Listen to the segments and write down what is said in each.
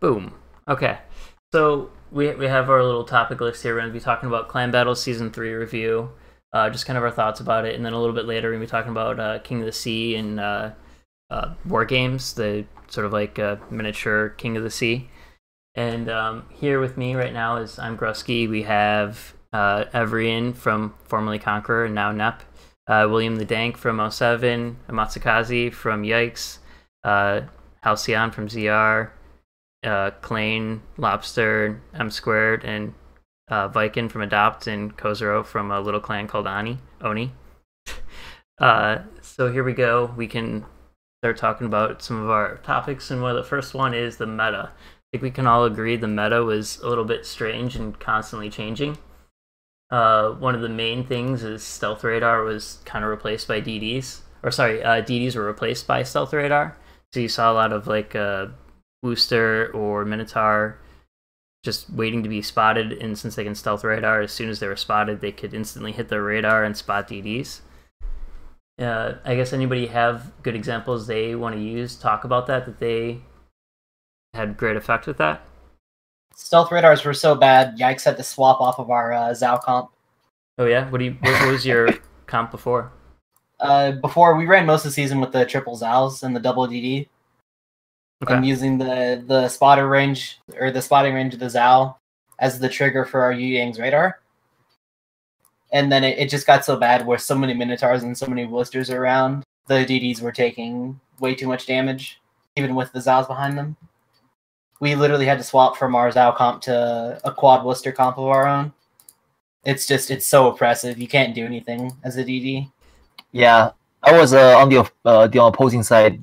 Boom. Okay. So we have our little topic list here. We're going to be talking about Clan Battles Season 3 review, just kind of our thoughts about it, and then a little bit later we're going to be talking about King of the Sea and War Games, the sort of like miniature King of the Sea. And here with me right now is I'm Grusky. We have Evrien from formerly CONQR and now NEP, WilliamTheDank from 07, Matsukaze from YIKES, Halcyon from ZR, Klain, Lobster, M Squared, and Viking from Adopt, and Kozuro from a little clan called Oni. So here we go. We can start talking about some of our topics, and the first one is the meta. I think we can all agree the meta was a little bit strange and constantly changing. One of the main things is Stealth Radar was kind of replaced by DDs. Or sorry, DDs were replaced by Stealth Radar. So you saw a lot of like Wooster or Minotaur just waiting to be spotted, and since they can Stealth Radar, as soon as they were spotted, they could instantly hit their radar and spot DDs. I guess anybody have good examples they want to use, talk about that they had great effect with that? Stealth radars were so bad, YIKES had to swap off of our Zao comp. Oh yeah? What was your comp before? Before, we ran most of the season with the triple Zaos and the double DD. Okay. And using the spotter range, or the spotting range of the Zao as the trigger for our Yang's radar. And then it just got so bad with so many Minotaurs and so many Woosters around, the DDs were taking way too much damage, even with the Zaos behind them. We literally had to swap from our Zao comp to a quad Wooster comp of our own. It's so oppressive. You can't do anything as a DD. Yeah, I was on the opposing side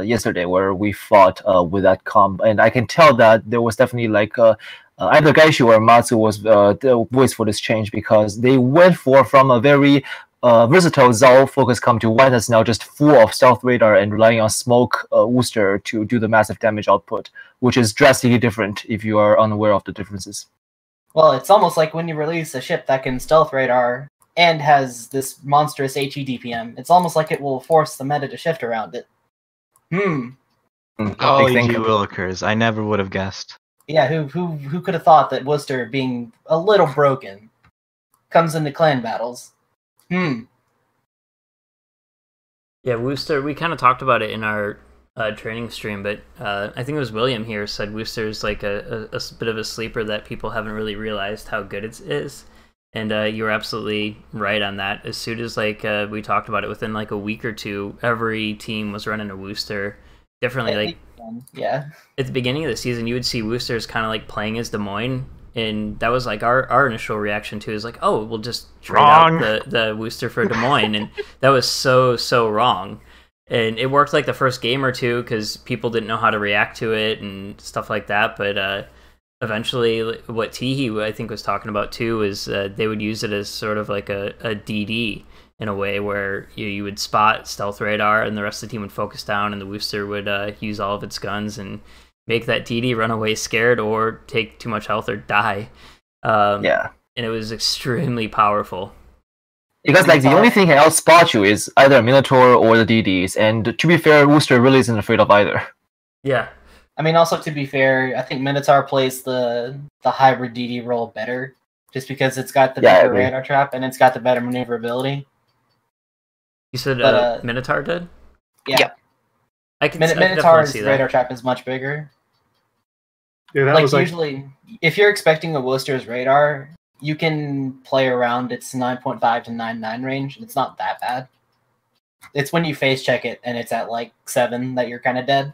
yesterday where we fought with that comp, and I can tell that there was definitely like either Gaishu or Matsu was the voice for this change, because they went from a very versatile Zao focus comp to one that's now just full of Stealth Radar and relying on Smoke Wooster to do the massive damage output, which is drastically different if you are unaware of the differences. Well, it's almost like when you release a ship that can Stealth Radar and has this monstrous HE DPM. It's almost like it will force the meta to shift around it. Oh, you Willikers. I never would have guessed. Yeah, who could have thought that Wooster, being a little broken, comes into clan battles? Yeah, Wooster, we kind of talked about it in our training stream, but I think it was William here said Wooster's like a bit of a sleeper that people haven't really realized how good it is. And you were absolutely right on that. As soon as like we talked about it, within like a week or two, every team was running a Wooster differently. Like yeah, at the beginning of the season, you would see Woosters kind of like playing as Des Moines, and that was like our initial reaction too. Is like, oh, we'll just trade out the Wooster for Des Moines, and that was so wrong. And it worked like the first game or two because people didn't know how to react to it and stuff like that. But eventually, what Teehee I think was talking about too is they would use it as sort of like a DD in a way where you would spot Stealth Radar and the rest of the team would focus down, and the Wooster would use all of its guns and make that DD run away scared or take too much health or die. Yeah, and it was extremely powerful. Because like the only thing that outspot you is either a Minotaur or the DDs, and to be fair, Wooster really isn't afraid of either. Yeah. I mean, also to be fair, I think Minotaur plays the hybrid DD role better, just because it's got the better radar trap and it's got the better maneuverability. You said Minotaur did? Yeah. Minotaur's radar trap is much bigger. Yeah, that like was usually, if you're expecting a Wooster's radar, you can play around its 9.5 to 9.9 range, and it's not that bad. It's when you face check it and it's at like 7 that you're kind of dead.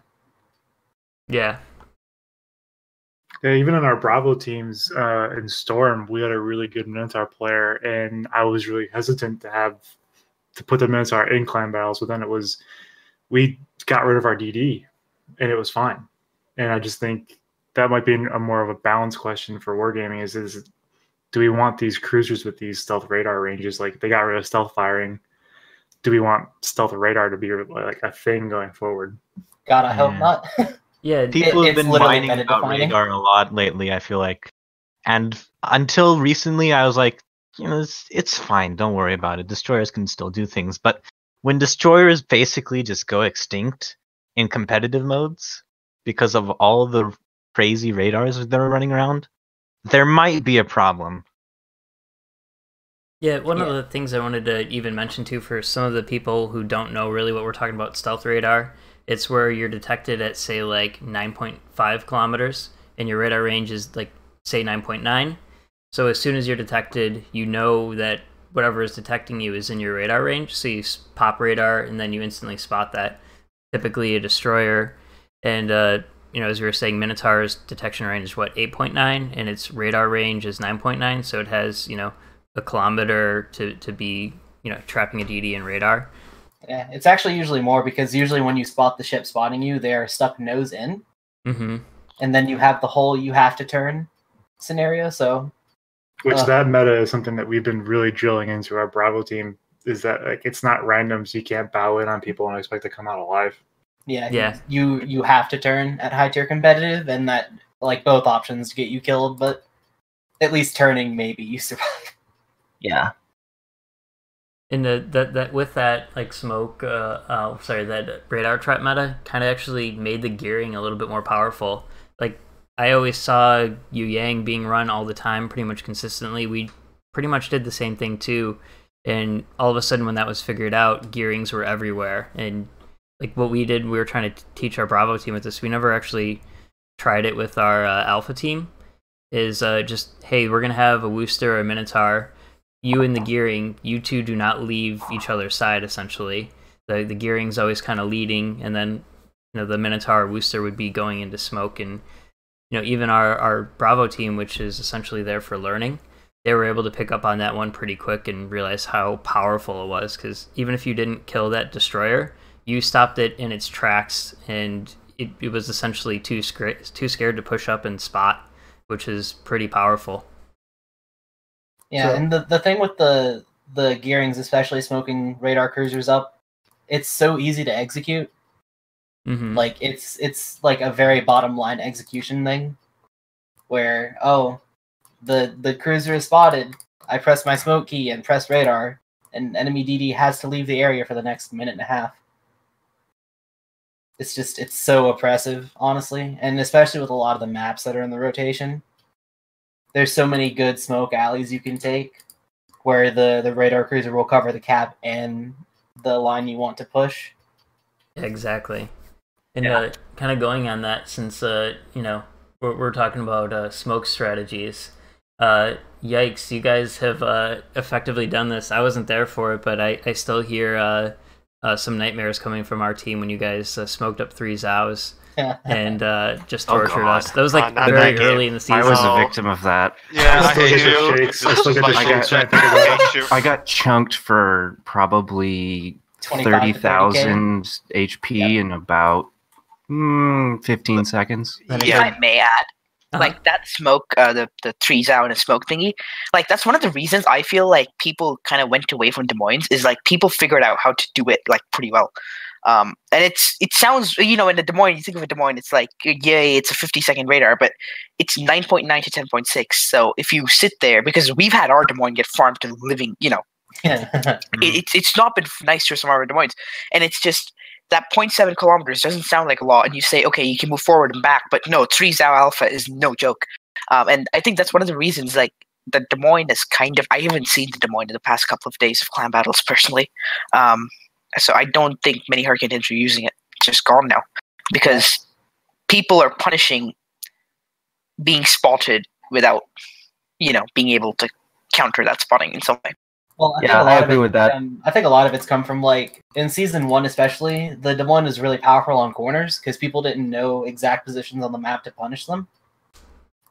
Yeah. Yeah, even in our Bravo teams in Storm, we had a really good Minotaur player, and I was really hesitant to put the Minotaur in clan battles, but then we got rid of our DD, and it was fine. And I just think that might be a more of a balance question for wargaming is do we want these cruisers with these stealth radar ranges? Like, they got rid of stealth firing. Do we want stealth radar to be like a thing going forward? God, I hope not. Yeah, people have been whining about radar a lot lately, I feel like. And until recently, I was like, it's fine. Don't worry about it. Destroyers can still do things. But when destroyers basically just go extinct in competitive modes because of all the crazy radars that are running around, there might be a problem. Yeah, one of the things I wanted to even mention too for some of the people who don't know really what we're talking about stealth radar, it's where you're detected at say like 9.5 kilometers and your radar range is like say 9.9. So as soon as you're detected, you know that whatever is detecting you is in your radar range. So you pop radar and then you instantly spot that. Typically a destroyer, and you know, as we were saying, Minotaur's detection range is what, 8.9, and its radar range is 9.9. So it has, you know, a kilometer to be, you know, trapping a DD in radar. Yeah, it's actually usually more because usually when you spot the ship spotting you, they're stuck nose in. Mm-hmm. And then you have the whole you have to turn scenario. So, which that meta is something that we've been really drilling into our Bravo team. Is that like it's not random, so you can't bow in on people and expect to come out alive. Yeah. You have to turn at high tier competitive, and that like both options get you killed, but at least turning maybe you survive. Yeah. And that with that like smoke, that radar trap meta kind of actually made the gearing a little bit more powerful. Like I always saw Yu Yang being run all the time, pretty much consistently. We pretty much did the same thing too, and all of a sudden when that was figured out, gearings were everywhere. And like what we did, we were trying to teach our Bravo team with this. We never actually tried it with our Alpha team. Is just, hey, we're gonna have a Wooster or a Minotaur. You in the gearing, you two do not leave each other's side. Essentially, the gearing's always kind of leading, and then you know the Minotaur or Wooster would be going into smoke. And you know even our Bravo team, which is essentially there for learning, they were able to pick up on that one pretty quick and realize how powerful it was. Because even if you didn't kill that destroyer, you stopped it in its tracks, and it was essentially too scared to push up and spot, which is pretty powerful. Yeah, so, and the thing with the gearings, especially smoking radar cruisers up, it's so easy to execute. Mm-hmm. Like it's like a very bottom line execution thing, where the cruiser is spotted. I press my smoke key and press radar, and enemy DD has to leave the area for the next minute and a half. It's so oppressive, honestly, and especially with a lot of the maps that are in the rotation. There's so many good smoke alleys you can take where the radar cruiser will cover the cap and the line you want to push. Exactly. And kind of going on that, since you know we're talking about smoke strategies, YIKES, you guys have effectively done this. I wasn't there for it, but I still hear some nightmares coming from our team when you guys smoked up 3 Zows. And just tortured us. That was like very early in the season. I was a victim of that. Yeah, I hate you. I got chunked for probably 30,000 HP in about 15 seconds. If I may add, like that smoke, the 3 Zao and a smoke thingy, like that's one of the reasons I feel like people kind of went away from Des Moines, is like people figured out how to do it like pretty well. And it sounds, you know, in the Des Moines, you think of a Des Moines, it's like, yay, it's a 50-second radar, but it's 9.9 to 10.6. So if you sit there, because we've had our Des Moines get farmed to living, you know, it's not been nice for some of our Des Moines. And it's just that 0.7 kilometers doesn't sound like a lot. And you say, okay, you can move forward and back, but no, 3 Zao Alpha is no joke. And I think that's one of the reasons, like, the Des Moines is kind of, I haven't seen the Des Moines in the past couple of days of clan battles personally. So I don't think many Hurricane teams are using it. It's just gone now. Because people are punishing being spotted without, you know, being able to counter that spotting in some way. Well, I agree with that. I think a lot of it's come from, like, in Season 1 especially, the Des Moines is really powerful on corners because people didn't know exact positions on the map to punish them.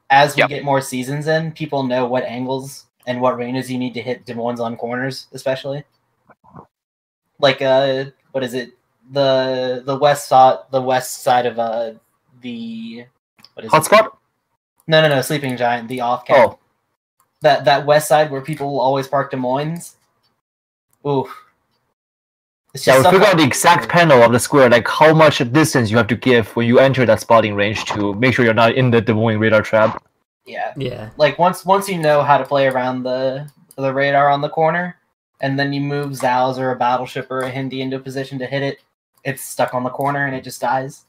As we get more seasons in, people know what angles and what ranges you need to hit Des Moines on corners, especially. Like what is it? The west side of the what is hotspot? No, Sleeping Giant, the off cap. Oh. That west side where people always park Des Moines. Oof. Yeah, we figure out the exact panel of the square, like how much distance you have to give when you enter that spotting range to make sure you're not in the Des Moines radar trap. Yeah. Like once you know how to play around the radar on the corner, and then you move Zows or a battleship or a Hindi into a position to hit it, it's stuck on the corner and it just dies.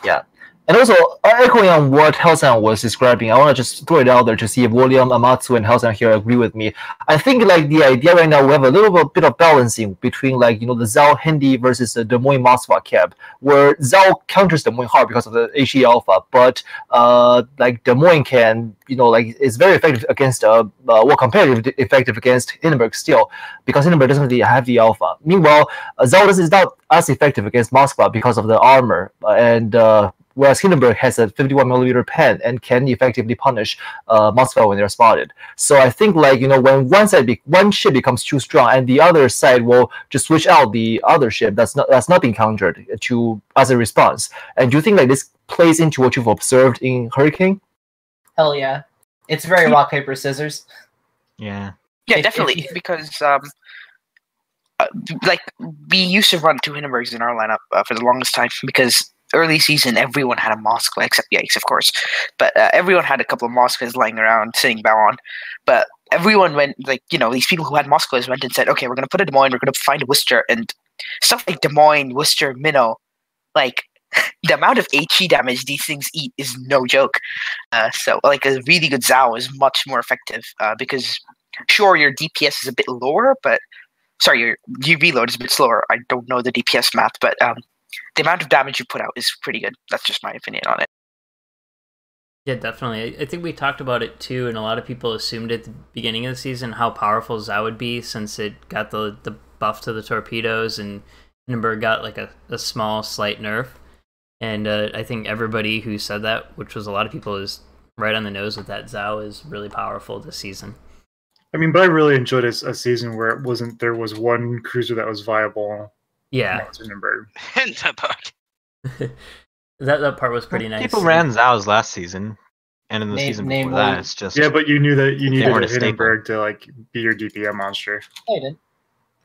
Yeah. And also, echoing on what Halcyon was describing, I want to just throw it out there to see if William, Amatsu, and Halcyon here agree with me. I think like the idea right now, we have a little bit of balancing between like, the Zhao Hindi versus the Des Moines Moskva cap, where Zhao counters Des Moines hard because of the HE alpha, but like Des Moines can, like is very effective against, competitive effective against Hindenburg still, because Hindenburg doesn't really have the alpha. Meanwhile, Zhao is not as effective against Moskva because of the armor, and whereas Hindenburg has a 51mm pen and can effectively punish Moskva when they're spotted. So I think like, when one ship becomes too strong and the other side will just switch out the other ship that's not being countered as a response. And do you think like this plays into what you've observed in Hurricane? Hell yeah. It's very rock, paper, scissors. Yeah. Yeah, definitely. Because like we used to run 2 Hindenburgs in our lineup for the longest time, because early season everyone had a Moskva except YIKES, of course, but everyone had a couple of Moskvas lying around sitting bow on. But everyone went like, these people who had Moskvas went and said, okay, we're going to put a Des Moines, we're going to find a Worcester, and stuff like Des Moines, Worcester, Minnow, like the amount of HE damage these things eat is no joke. So like a really good Zhao is much more effective because sure, your DPS is a bit lower, but sorry, your reload is a bit slower. I don't know the DPS math, but the amount of damage you put out is pretty good. That's just my opinion on it. Yeah, definitely. I think we talked about it too, and a lot of people assumed at the beginning of the season how powerful Zhao would be since it got the buff to the torpedoes, and Hindenburg got like a small, slight nerf. And I think everybody who said that, which was a lot of people, is right on the nose with that. Zhao is really powerful this season. I mean, but I really enjoyed a season where there was one cruiser that was viable. Yeah. Hindenburg. that part was pretty nice. People ran Zhao's last season, and in the season before that, it's just but you knew that you needed a Hindenburg to like be your DPM monster. I did.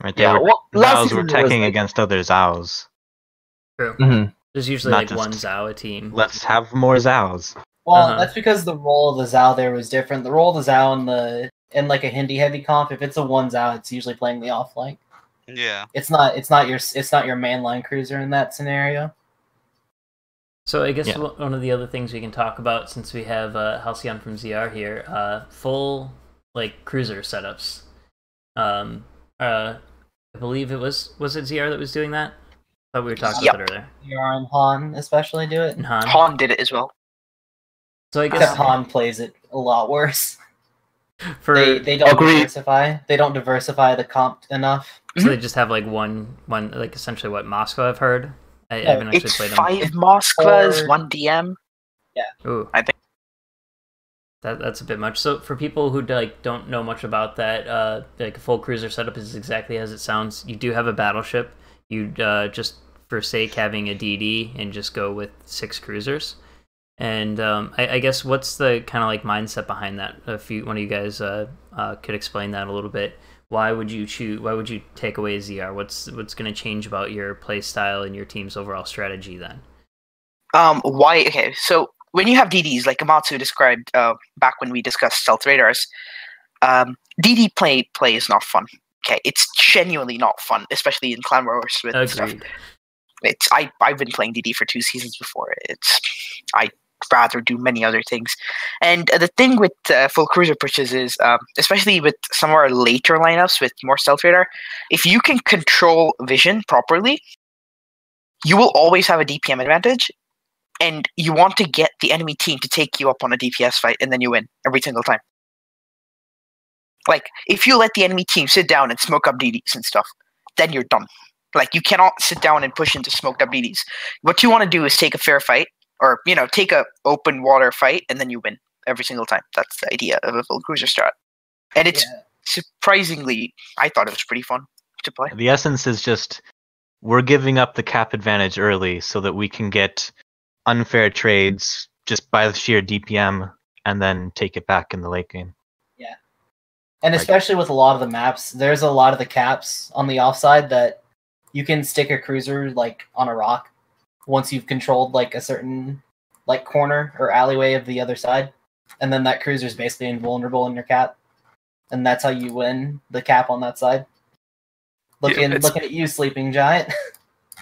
Right there, Zhao's were teching against other Zhaos. True. Mm-hmm. There's usually Not like one Zhao a team. Let's have more Zhaos. Well, that's because the role of the Zhao there was different. The role of the Zhao in like a Hindi heavy comp, if it's a 1 Zhao, it's usually playing the off flank. Yeah. It's not your mainline cruiser in that scenario. So I guess one of the other things we can talk about, since we have Halcyon from ZR here, full like cruiser setups. I believe it was it ZR that was doing that? I thought we were talking about it earlier. ZR and Han especially do it. And Han did it as well. So I guess except Han plays it a lot worse. They don't diversify. They don't diversify the comp enough. So they just have like one like essentially what Moscow I've heard. I haven't actually played them. 5 Moskvas, 1 DM. Yeah. Ooh. I think that's a bit much. So for people who like don't know much about that, like a full cruiser setup is exactly as it sounds. You do have a battleship. You just forsake having a DD and just go with 6 cruisers. And I guess what's the kind of like mindset behind that? If one of you guys could explain that a little bit. Why would you take away ZR? What's going to change about your play style and your team's overall strategy then? Why? Okay, so when you have DDs, like Amatsu described back when we discussed stealth radars, DD play is not fun. Okay, it's genuinely not fun, especially in Clan Wars with stuff. I've been playing DD for 2 seasons before. I'd rather do many other things. And the thing with full cruiser pushes is, especially with some of our later lineups with more stealth radar, if you can control vision properly, you will always have a DPM advantage, and you want to get the enemy team to take you up on a DPS fight, and then you win every single time. Like, if you let the enemy team sit down and smoke up DDs and stuff, then you're done. Like, you cannot sit down and push into smoked up DDs. What you want to do is take a fair fight, or, take a open water fight, and then you win every single time. That's the idea of a full cruiser strat. And it's surprisingly, I thought it was pretty fun to play. The essence is just, we're giving up the cap advantage early so that we can get unfair trades just by the sheer DPM and then take it back in the late game. Yeah. And especially with a lot of the maps, there's a lot of the caps on the offside that you can stick a cruiser like on a rock once you've controlled like a certain like corner or alleyway of the other side, and then that cruiser is basically invulnerable in your cap, and that's how you win the cap on that side. Looking at you, Sleeping Giant.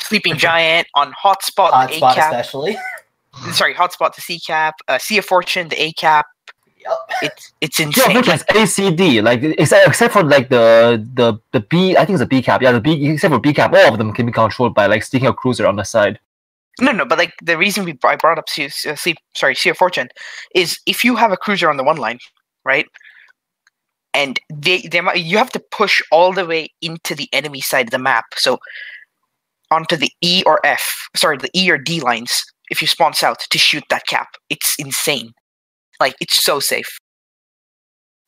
Sleeping Giant on hotspot, hotspot especially. Sorry, hotspot the C cap, Sea of Fortune the A cap. It's insane. Yeah, which is ACD. Like except for like the B, I think it's a B cap. Yeah, the B except for B cap, all of them can be controlled by like sticking a cruiser on the side. No, but like the reason I brought up Sea of Fortune is if you have a cruiser on the one line, right? And you have to push all the way into the enemy side of the map, so onto the E or D lines if you spawn south to shoot that cap. It's insane. Like, it's so safe.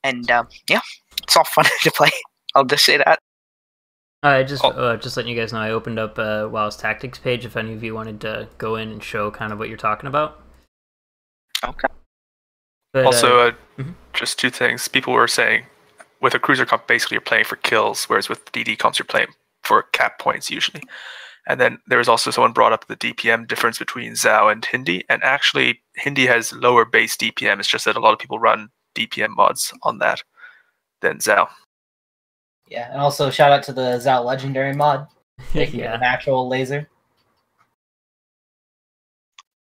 And yeah, it's all fun to play. I'll just say that. Just letting you guys know, I opened up WoW's tactics page if any of you wanted to go in and show kind of what you're talking about. Okay. But, also, just two things. People were saying, with a cruiser comp, basically you're playing for kills, whereas with DD comps, you're playing for cap points usually. And then there was also someone brought up the DPM difference between Zhao and Hindi, and actually Hindi has lower base DPM. It's just that a lot of people run DPM mods on that than Zhao. Yeah, and also shout out to the Zhao Legendary mod. They can get an actual laser.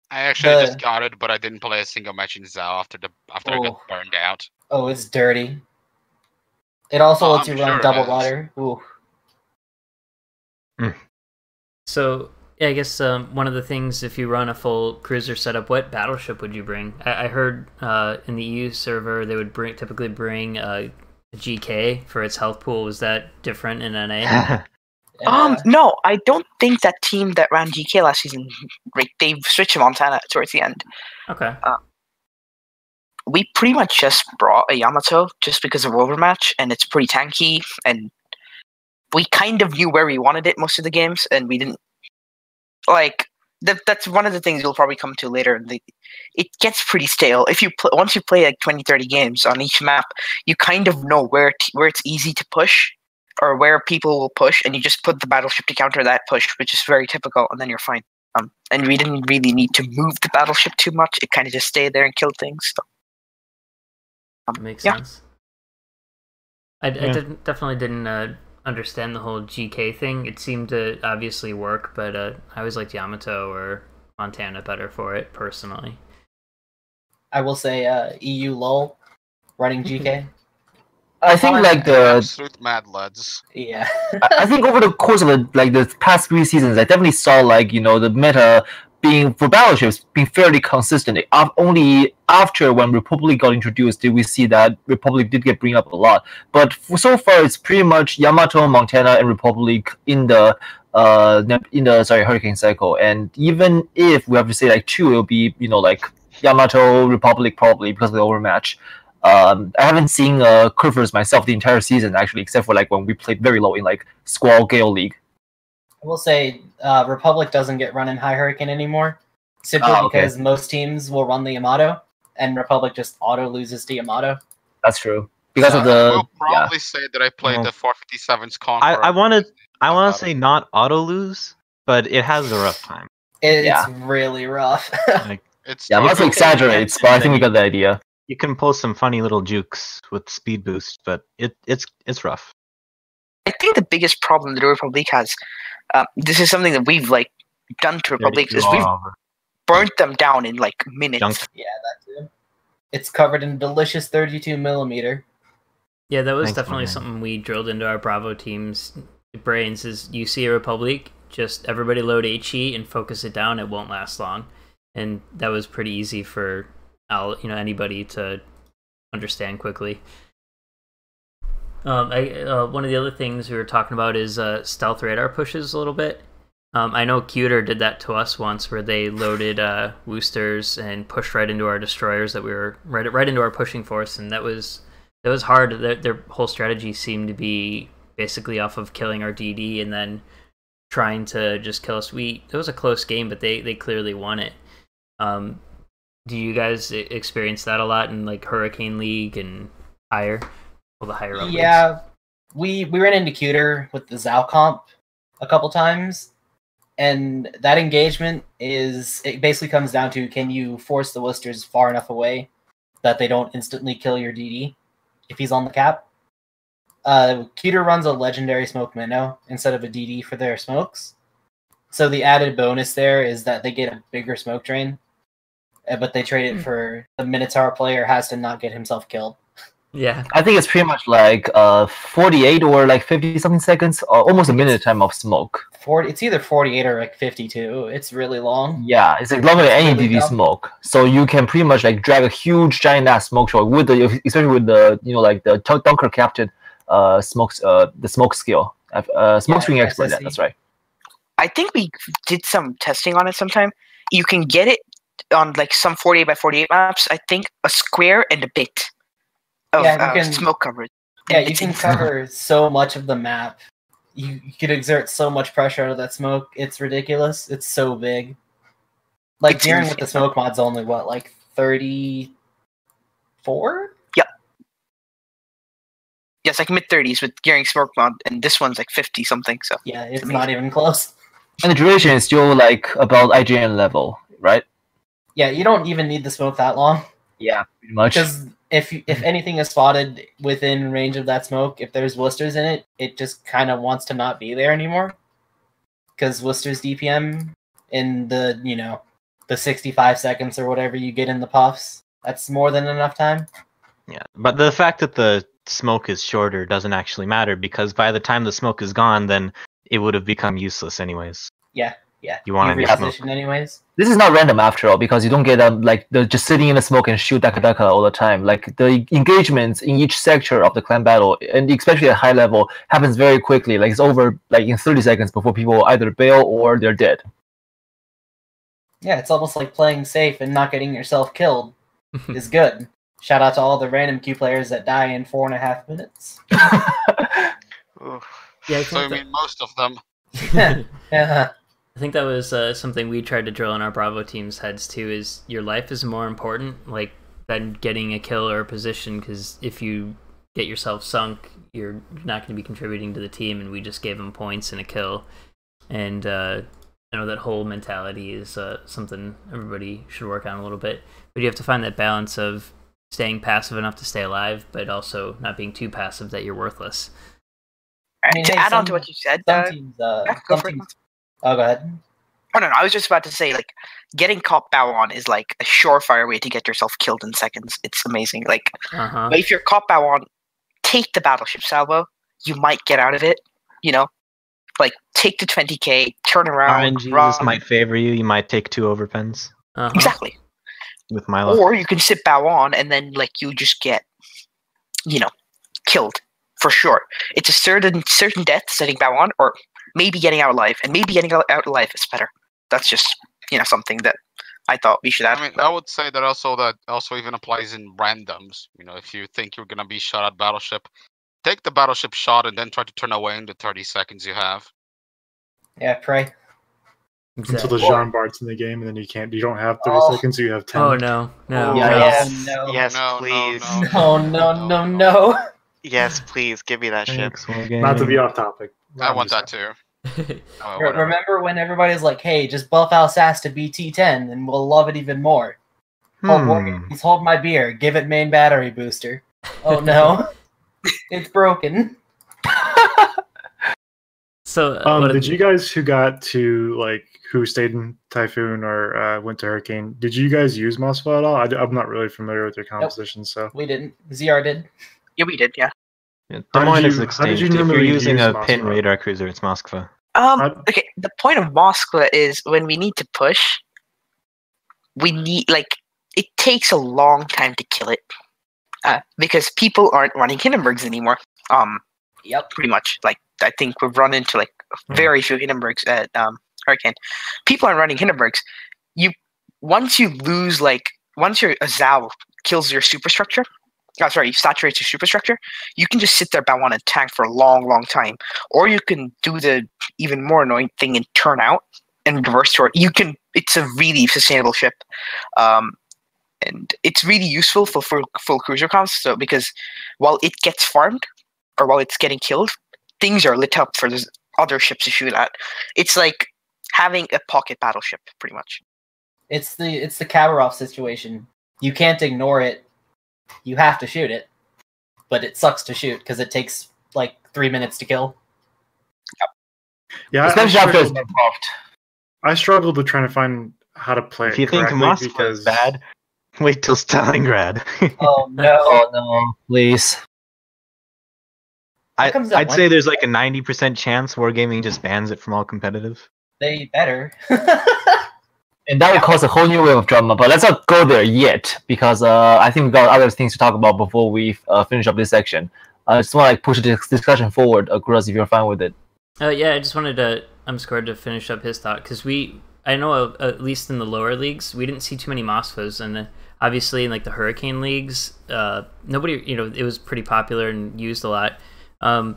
I actually just got it, but I didn't play a single match in Zhao after I got burned out. Oh, it's dirty. It also lets you run double water. Ooh. So, yeah, I guess one of the things, if you run a full cruiser setup, what battleship would you bring? I heard in the EU server they would typically bring a GK for its health pool. Was that different in NA? No, I don't think that team that ran GK last season, they switched to Montana towards the end. Okay. We pretty much just brought a Yamato just because of Overmatch, and it's pretty tanky, and we kind of knew where we wanted it most of the games, and we didn't like that's one of the things you'll probably come to later. It gets pretty stale if you once you play like 20-30 games on each map, you kind of know where it's easy to push or where people will push, and you just put the battleship to counter that push, which is very typical, and then you're fine. And we didn't really need to move the battleship too much. It kind of just stayed there and killed things. So. Makes sense. I definitely didn't understand the whole GK thing. It seemed to obviously work, but I always liked Yamato or Montana better for it, personally. I will say EU LOL running GK. I think like the absolute mad lads. Yeah. I think over the course of the past 3 seasons, I definitely saw the meta being for battleships being fairly consistent. Only after when Republic got introduced did we see that Republic did get bring up a lot. But so far, it's pretty much Yamato, Montana, and Republic in the Hurricane cycle. And even if we have to say like 2, it'll be Yamato, Republic probably because of the overmatch. I haven't seen curvers myself the entire season actually, except for when we played very low in Squall Gale League. I will say Republic doesn't get run in High Hurricane anymore, simply because most teams will run the Yamato, and Republic just auto loses to Yamato. That's true. Because of the. I will probably say that I played the 457's CONQR. I want to say not auto lose, but it has a rough time. It's really rough. Must exaggerates, but I think we got the idea. You can pull some funny little jukes with speed boost, but it's rough. I think the biggest problem that the Republic has, this is something that we've done to Republic, is we've burnt them down in minutes. Yeah, that too. It's covered in delicious 32mm. Yeah, that was definitely something we drilled into our Bravo team's brains. Is you see a Republic, just everybody load HE and focus it down. It won't last long, and that was pretty easy for anybody to understand quickly. One of the other things we were talking about is stealth radar pushes a little bit. I know QTR did that to us once, where they loaded Woosters and pushed right into our destroyers that we were right into our pushing force, and that was hard. Their whole strategy seemed to be basically off of killing our DD and then trying to just kill us. It was a close game, but they clearly won it. Do you guys experience that a lot in Hurricane League and higher? Well, the higher up. Yeah, we ran into QTR with the Zhao comp a couple times, and that engagement it basically comes down to, can you force the Woosters far enough away that they don't instantly kill your DD if he's on the cap? QTR runs a legendary smoke minnow instead of a DD for their smokes, so the added bonus there is that they get a bigger smoke drain but they trade it for the Minotaur player has to not get himself killed. Yeah, I think it's pretty much like 48 or like 50 something seconds, or almost a minute time of smoke. 40. It's either 48 or like 52. It's really long. Yeah, it's like longer than any really DD dumb. smoke. So you can pretty much like drag a huge giant ass smoke shot with the, especially with the like the Dunker Captain the smoke skill. Smoke screen expert. SSE. That's right. I think we did some testing on it sometime. You can get it on like some 48 by 48 maps. I think a square and a bit of smoke coverage. Yeah, you can cover so much of the map. You could exert so much pressure out of that smoke. It's ridiculous. It's so big. Like Gearing with the smoke mod's only what, like 34? Yep. Yeah, it's like mid-30s with Gearing smoke mod, and this one's like 50 something. So yeah, it's not even close. And the duration is still like about IGN level, right? Yeah, you don't even need the smoke that long. Yeah, pretty much. Because if anything is spotted within range of that smoke, if there's Worcesters in it, it just kind of wants to not be there anymore. Because Worcester's DPM in the, the 65 seconds or whatever you get in the puffs, that's more than enough time. Yeah, but the fact that the smoke is shorter doesn't actually matter, because by the time the smoke is gone, then it would have become useless anyways. Yeah. You want to reposition anyways. This is not random after all, because you don't get like just sitting in the smoke and shoot Daka all the time. Like the engagements in each sector of the clan battle, and especially at high level, happens very quickly. Like it's over like in 30 seconds before people either bail or they're dead. Yeah, it's almost like playing safe and not getting yourself killed is good. Shout out to all the random queue players that die in 4.5 minutes. Yeah, so I mean most of them. Yeah. I think that was something we tried to drill in our Bravo team's heads too, is your life is more important like than getting a kill or a position, because if you get yourself sunk, you're not going to be contributing to the team, and we just gave them points and a kill. And I know that whole mentality is something everybody should work on a little bit, but you have to find that balance of staying passive enough to stay alive, but also not being too passive that you're worthless. To add on to what you said, some teams, oh, go ahead. Oh, no, I was just about to say, like, getting caught bow on is like a surefire way to get yourself killed in seconds. It's amazing. Like, but if you're caught bow on, take the battleship salvo. You might get out of it, Like, take the 20k, turn around. RNGs might favor you. You might take 2 overpens. Exactly. With my luck. Or you can sit bow on, and then, like, you just get, killed. For sure. It's a certain death setting bow on, or maybe getting out alive, and maybe getting out alive is better. That's just something that I thought we should add. I mean, I would say that also even applies in randoms. If you think you're gonna be shot at battleship, take the battleship shot and then try to turn away in the 30 seconds you have. Yeah, pray. Exactly. Until the Jean Bart's in the game, and then you don't have 30 seconds, so you have 10. Oh no. Yes, no. yes, No, please. No. Yes, please, give me that shit. Not to be off topic. I want that too. Remember when everybody's like, hey, just buff Alsace to BT10 and we'll love it even more. Please hold my beer. Give it main battery booster. Oh no. It's broken. So, did you guys who stayed in Typhoon or went to Hurricane, did you guys use Moskva at all? I'm not really familiar with your composition, so. We didn't. ZR did. Yeah, we did, yeah. Des Moines is extinct. If you're using a pin radar cruiser, it's Moskva. Okay, the point of Moskva is when we need to push, we need, it takes a long time to kill it. Because people aren't running Hindenburgs anymore. Yep. Pretty much. I think we've run into, very few Hindenburgs at Hurricane. People aren't running Hindenburgs. Once your Zao kills your superstructure, saturates your superstructure, you can just sit there bow on and tank for a long, long time. Or you can do the even more annoying thing and turn out and reverse toward. It's a really sustainable ship. And it's really useful for full cruiser comms, so because while it gets farmed, or while it's getting killed, things are lit up for the other ships to shoot at. It's like having a pocket battleship, pretty much. It's the Kabarov situation. You can't ignore it. You have to shoot it, but it sucks to shoot because it takes 3 minutes to kill. Yep. Yeah, I struggled with trying to find how to play If you think Moskva is bad, wait till Stalingrad. Oh no! Oh no! Please. I'd say there's like a 90% chance Wargaming just bans it from all competitive. They better. And that would cause a whole new wave of drama, but let's not go there yet, because I think we've got other things to talk about before we finish up this section. I just want to push the discussion forward, Gross, if you're fine with it. Yeah, I just wanted to Squared to finish up his thought, because I know at least in the lower leagues, we didn't see too many Moskvas, and obviously in like the Hurricane leagues, nobody, it was pretty popular and used a lot. I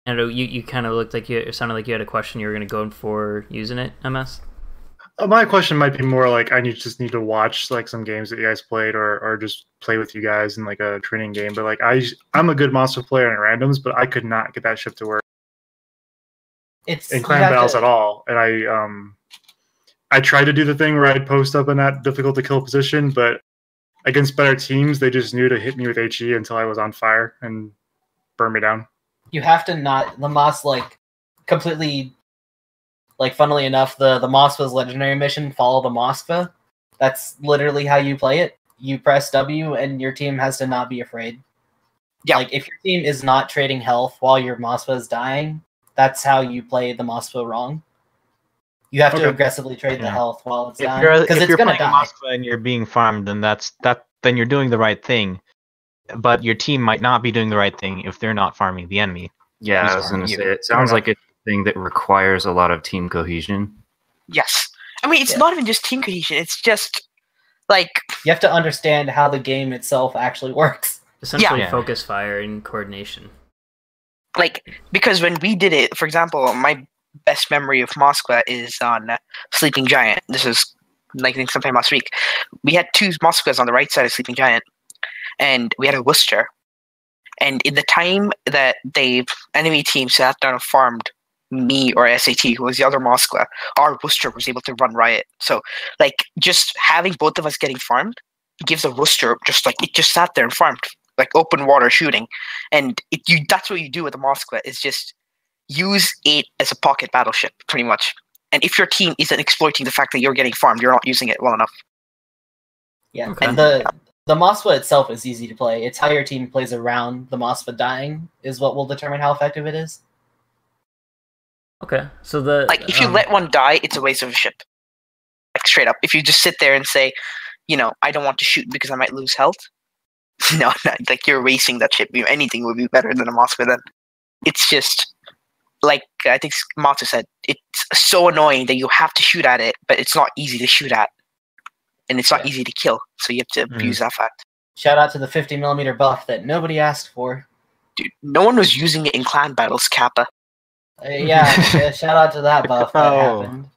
know you kind of looked like it sounded like you had a question you were going to go for using it, MS? My question might be more like I just need to watch like some games that you guys played, or just play with you guys in like a training game. But like I'm a good monster player in randoms, but I could not get that ship to work in clan battles at all. And I tried to do the thing where I'd post up in that difficult to kill position, but against better teams, they just knew to hit me with HE until I was on fire and burn me down. You have to not the Moss like completely. Like, funnily enough, the Moskva's legendary mission, Follow the Moskva, that's literally how you play it. You press W, and your team has to not be afraid. Yeah. Like, if your team is not trading health while your Moskva is dying, that's how you play the Moskva wrong. You have to aggressively trade the health while it's dying. Because if you're playing Moskva and you're being farmed, then then you're doing the right thing. But your team might not be doing the right thing if they're not farming the enemy. Yeah, I was going to say, it sounds like it's thing that requires a lot of team cohesion. Yes. I mean, it's not even just team cohesion. It's just, like... You have to understand how the game itself actually works. Essentially focus fire and coordination. Like, because when we did it, for example, my best memory of Moskva is on Sleeping Giant. This is, like, I think sometime last week. We had 2 Moskvas on the right side of Sleeping Giant, and we had a Worcester. And in the time that the enemy team sat down and farmed me or SAT, who was the other Moskva, our Worcester was able to run riot. So, like, just having both of us getting farmed gives a Worcester just, like, it just sat there and farmed, like, open water shooting. And that's what you do with the Moskva, is just use it as a pocket battleship, pretty much. And if your team isn't exploiting the fact that you're getting farmed, you're not using it well enough. Yeah, and the Moskva itself is easy to play. It's how your team plays around the Moskva dying is what will determine how effective it is. Okay, so if you let one die, it's a waste of a ship. Like, straight up. If you just sit there and say, I don't want to shoot because I might lose health. No, like, you're wasting that ship. Anything would be better than a Moskva then. It's just, like, I think Matsu said, it's so annoying that you have to shoot at it, but it's not easy to shoot at. And it's not easy to kill, so you have to abuse that fact. Shout out to the 50mm buff that nobody asked for. Dude, no one was using it in clan battles, Kappa. Yeah, shout out to that buff that happened.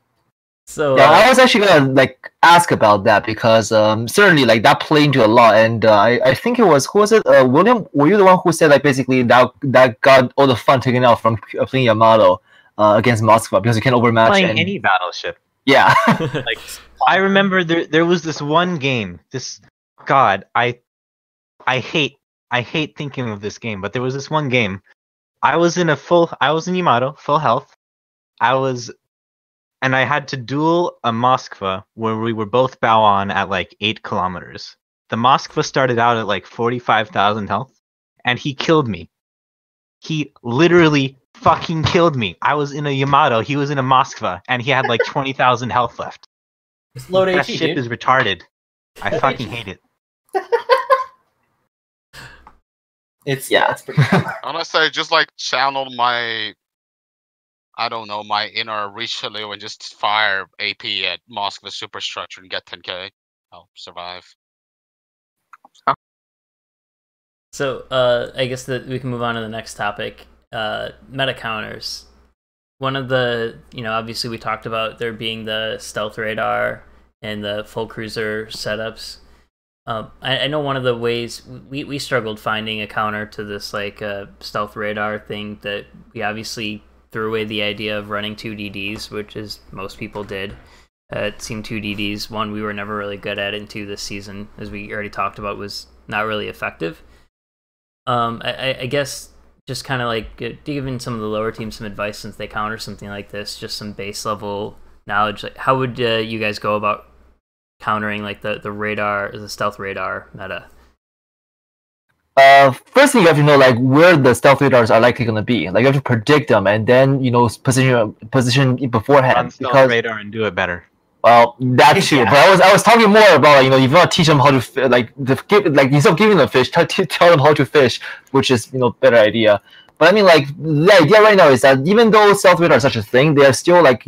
So I was actually gonna ask about that, because certainly that played into a lot, and I think it was, who was it? William, were you the one who said basically that got all the fun taken out from playing Yamato against Moskva, because you can overmatch playing any battleship? Yeah. I remember there was this one game. I hate thinking of this game, but there was this one game. I was in Yamato, full health. And I had to duel a Moskva where we were both bow on at 8 kilometers. The Moskva started out at 45,000 health, and he killed me. He literally fucking killed me. I was in a Yamato, he was in a Moskva, and he had 20,000 health left. It's low that HP, ship dude. is retarded. I fucking hate it. It's pretty cool. Honestly, just channel my, I don't know, my inner Richelieu and just fire AP at Moskva superstructure and get 10k. I'll survive. So I guess that we can move on to the next topic. Meta counters. One of the, obviously we talked about there being the stealth radar and the full cruiser setups. I know one of the ways we struggled finding a counter to this stealth radar thing, that we obviously threw away the idea of running 2 DDs, which is most people did. It seemed 2 DDs, one, we were never really good at, and 2, this season, as we already talked about, was not really effective. I guess just kind of giving some of the lower teams some advice, since they counter something like this, just some base level knowledge. How would you guys go about countering like the radar, the stealth radar meta? First thing you have to know like where the stealth radars are likely going to be. Like you have to predict them and then position beforehand. Run stealth radar and do it better. Well, that too. Yeah. But I was talking more about if you want to teach them how to instead of giving them fish, tell them how to fish, which is better idea. But I mean, like, the idea right now is that even though stealth radar is such a thing, they are still like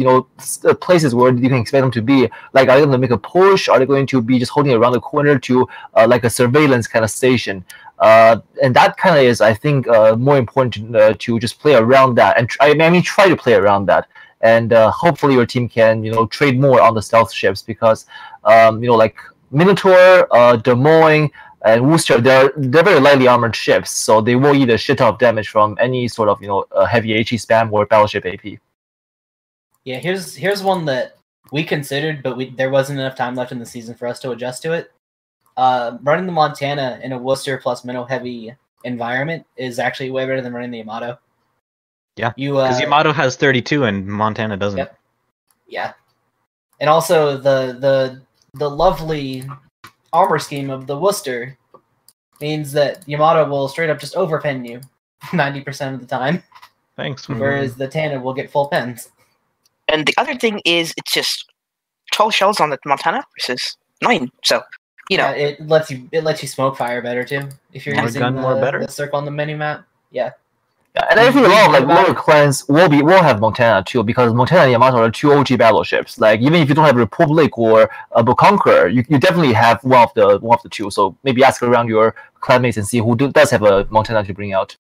places where you can expect them to be. Like, are they going to make a push? Are they going to be just holding around the corner to like a surveillance kind of station? And that kind of is, I think, more important to just play around that and try to play around that. And hopefully your team can trade more on the stealth ships because like Minotaur, Des Moines, and Worcester, they're very lightly armored ships, so they will eat a shit ton of damage from any sort of heavy HE spam or battleship AP. Yeah, here's one that we considered, but there wasn't enough time left in the season for us to adjust to it. Running the Montana in a Worcester plus Minnow heavy environment is actually way better than running the Yamato. Yeah, because Yamato has 32 and Montana doesn't. Yep. Yeah, and also the lovely armor scheme of the Worcester means that Yamato will straight up just overpen you 90% of the time. Thanks. Whereas the Tana will get full pens. And the other thing is, it's just 12 shells on the Montana versus 9. So it lets you smoke fire better too if you're using the circle on the mini map. Yeah. Yeah, and I think a lot of lower clans will have Montana too, because Montana and Yamato are 2 OG battleships. Like even if you don't have Republic or CONQR, you definitely have one of the two. So maybe ask around your clanmates and see who does have a Montana to bring out.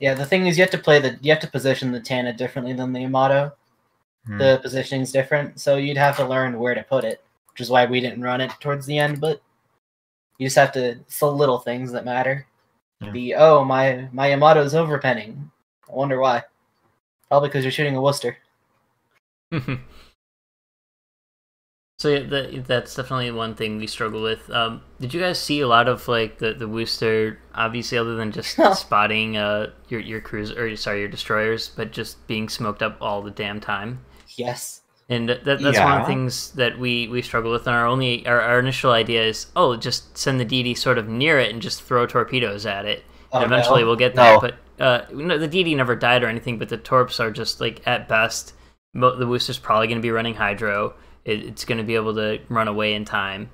Yeah, the thing is you have to position the Tana differently than the Yamato. The positioning's different, so you'd have to learn where to put it, which is why we didn't run it towards the end. But you just have to. It's the little things that matter. Yeah. My Yamato's overpenning. I wonder why. Probably because you're shooting a Worcester. So yeah, that's definitely one thing we struggle with. Did you guys see a lot of like the Worcester, obviously other than just spotting your your destroyers, but just being smoked up all the damn time? Yes. And that's one of the things that we struggle with. And our initial idea is, just send the DD sort of near it and just throw torpedoes at it. And eventually we'll get there. But the DD never died or anything, but the torps are just like at best. The Worcester's probably going to be running hydro. It's going to be able to run away in time.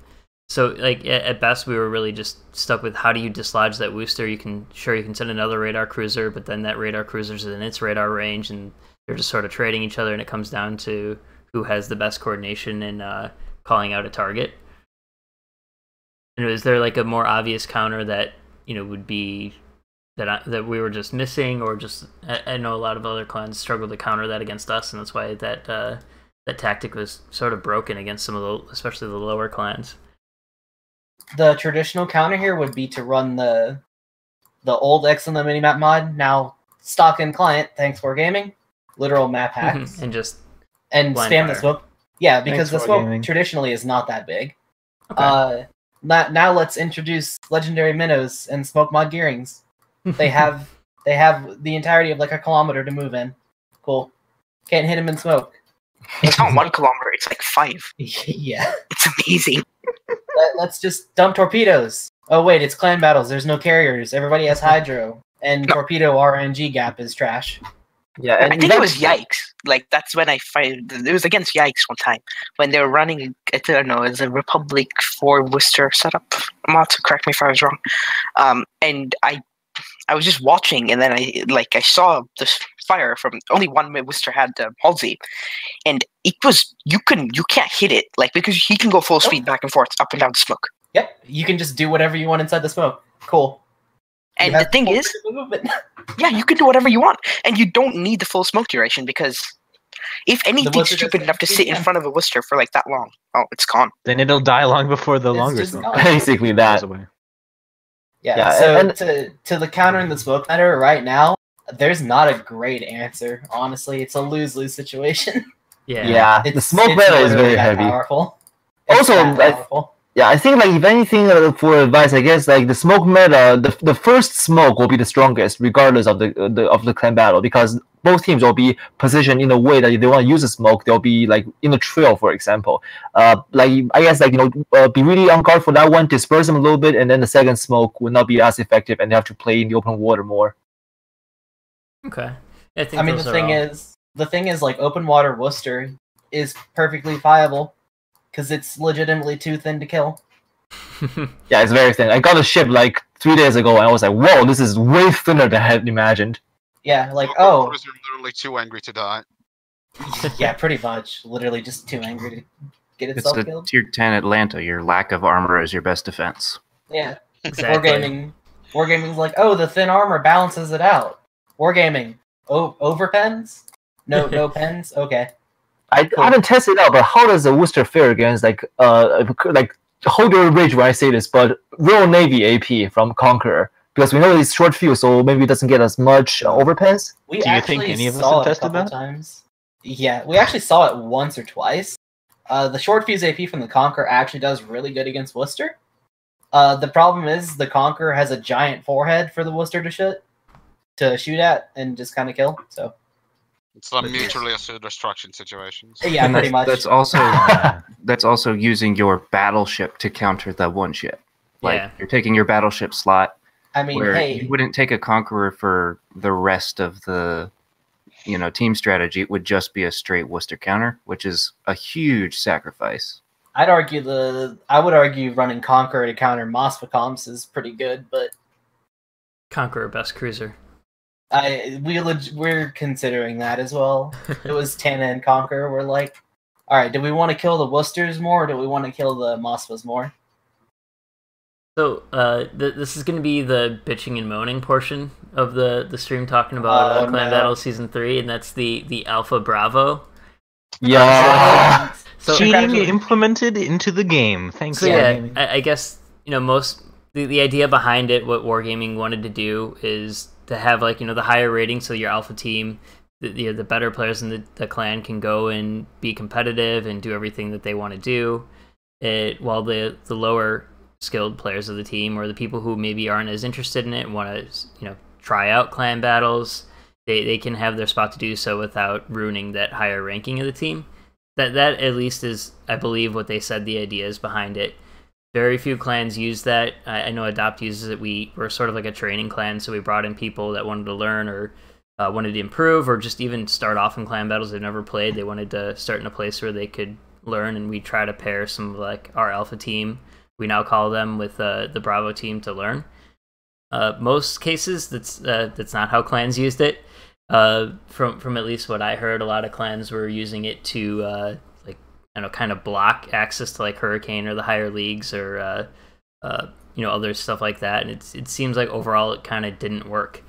So like at best we were really just stuck with how do you dislodge that Worcester. You can send another radar cruiser, but then that radar cruiser's in its radar range, and they're just sort of trading each other, and it comes down to who has the best coordination in calling out a target. And is there like a more obvious counter that would be that we were just missing, or just I know a lot of other clans struggle to counter that against us, and that's why that tactic was sort of broken against some of especially the lower clans. The traditional counter here would be to run the old X on the minimap mod, now stock in client, thanks for gaming, literal map hacks, and spam fire. The smoke. Yeah, because the smoke traditionally is not that big. Okay. Now let's introduce legendary minnows and smoke mod gearings. They have the entirety of like a kilometer to move in. Cool. Can't hit them in smoke. It's not 1 kilometer, it's like 5. Yeah. It's amazing. Let's just dump torpedoes. Oh wait, it's clan battles. There's no carriers. Everybody has hydro. And torpedo RNG gap is trash. Yeah, and I think it was YIKES. Like that's when it was against YIKES one time when they were running. I don't know, it's a Republic 4 Worcester setup. Not to correct me if I was wrong. And I was just watching, and then I saw this fire from only one Worcester had Halsey, and it was you can't hit it because he can go full speed back and forth up and down the smoke. Yep, you can just do whatever you want inside the smoke. Cool. And the thing is, yeah, you can do whatever you want, and you don't need the full smoke duration because if anything's stupid enough to sit in front of a Worcester for like that long, it's gone. Then it'll die long before the longer smoke. Basically that. Yeah, so to the counter in the smoke matter right now, there's not a great answer. Honestly, it's a lose-lose situation. Yeah, the smoke meta is very heavy. Powerful. Also, I think like if anything for advice, I guess like the smoke meta, the first smoke will be the strongest regardless of the clan battle, because both teams will be positioned in a way that if they want to use the smoke, they'll be like in a trail, for example. Like I guess like be really on guard for that one, disperse them a little bit, and then the second smoke will not be as effective, and they have to play in the open water more. Okay. I mean, the thing is, like, open water Worcester is perfectly viable because it's legitimately too thin to kill. Yeah, it's very thin. I got a ship like 3 days ago, and I was like, "Whoa, this is way thinner than I had imagined." Yeah, like You're literally too angry to die. Yeah, pretty much. Literally just too angry to get itself killed. It's Tier 10 Atlanta. Your lack of armor is your best defense. Yeah, Exactly. Wargaming's like, oh, the thin armor balances it out. Wargaming, over pens? No pens. Okay. I haven't tested it out, but how does the Worcester fare against like hold your rage when I say this, but Royal Navy AP from CONQR? Because we know it's short fuse, so maybe it doesn't get as much overpens. Do you think any of us have tested that? Times. Yeah, we actually saw it once or twice. The short fuse AP from the CONQR actually does really good against Worcester. The problem is the CONQR has a giant forehead for the Worcester to shoot at and just kind of kill. So it's a mutually assured destruction situation. Yeah, and pretty much. That's also using your battleship to counter that one ship. Like you're taking your battleship slot. I mean, hey, you wouldn't take a Conqueror for the rest of the team strategy. It would just be a straight Worcester counter, which is a huge sacrifice. I would argue running CONQR to counter Moskva comps is pretty good, but CONQR best cruiser. We're considering that as well. It was Tana and CONQR. We're like, all right, do we want to kill the Worcesters more, or do we want to kill the Moskvas more? So this is going to be the bitching and moaning portion of the stream, talking about Clan Battle Season 3, and that's the Alpha Bravo. Yeah. So cheating implemented into the game. Thanks. So yeah, I guess the idea behind it, what Wargaming wanted to do is to have the higher rating, so your alpha team, the better players in the clan can go and be competitive and do everything that they want to do, while the lower skilled players of the team, or the people who maybe aren't as interested in it and want to try out clan battles, they can have their spot to do so without ruining that higher ranking of the team. That at least is, I believe, what they said the idea is behind it. Very few clans use that. I know Adopt uses it. We're sort of like a training clan, so we brought in people that wanted to learn or wanted to improve, or just even start off in clan battles they've never played. They wanted to start in a place where they could learn, and we try to pair some of our alpha team, we now call them, with the Bravo team to learn. Most cases, that's not how clans used it. From at least what I heard, a lot of clans were using it to kind of block access to Hurricane or the higher leagues, or other stuff like that. And it seems like overall it kind of didn't work.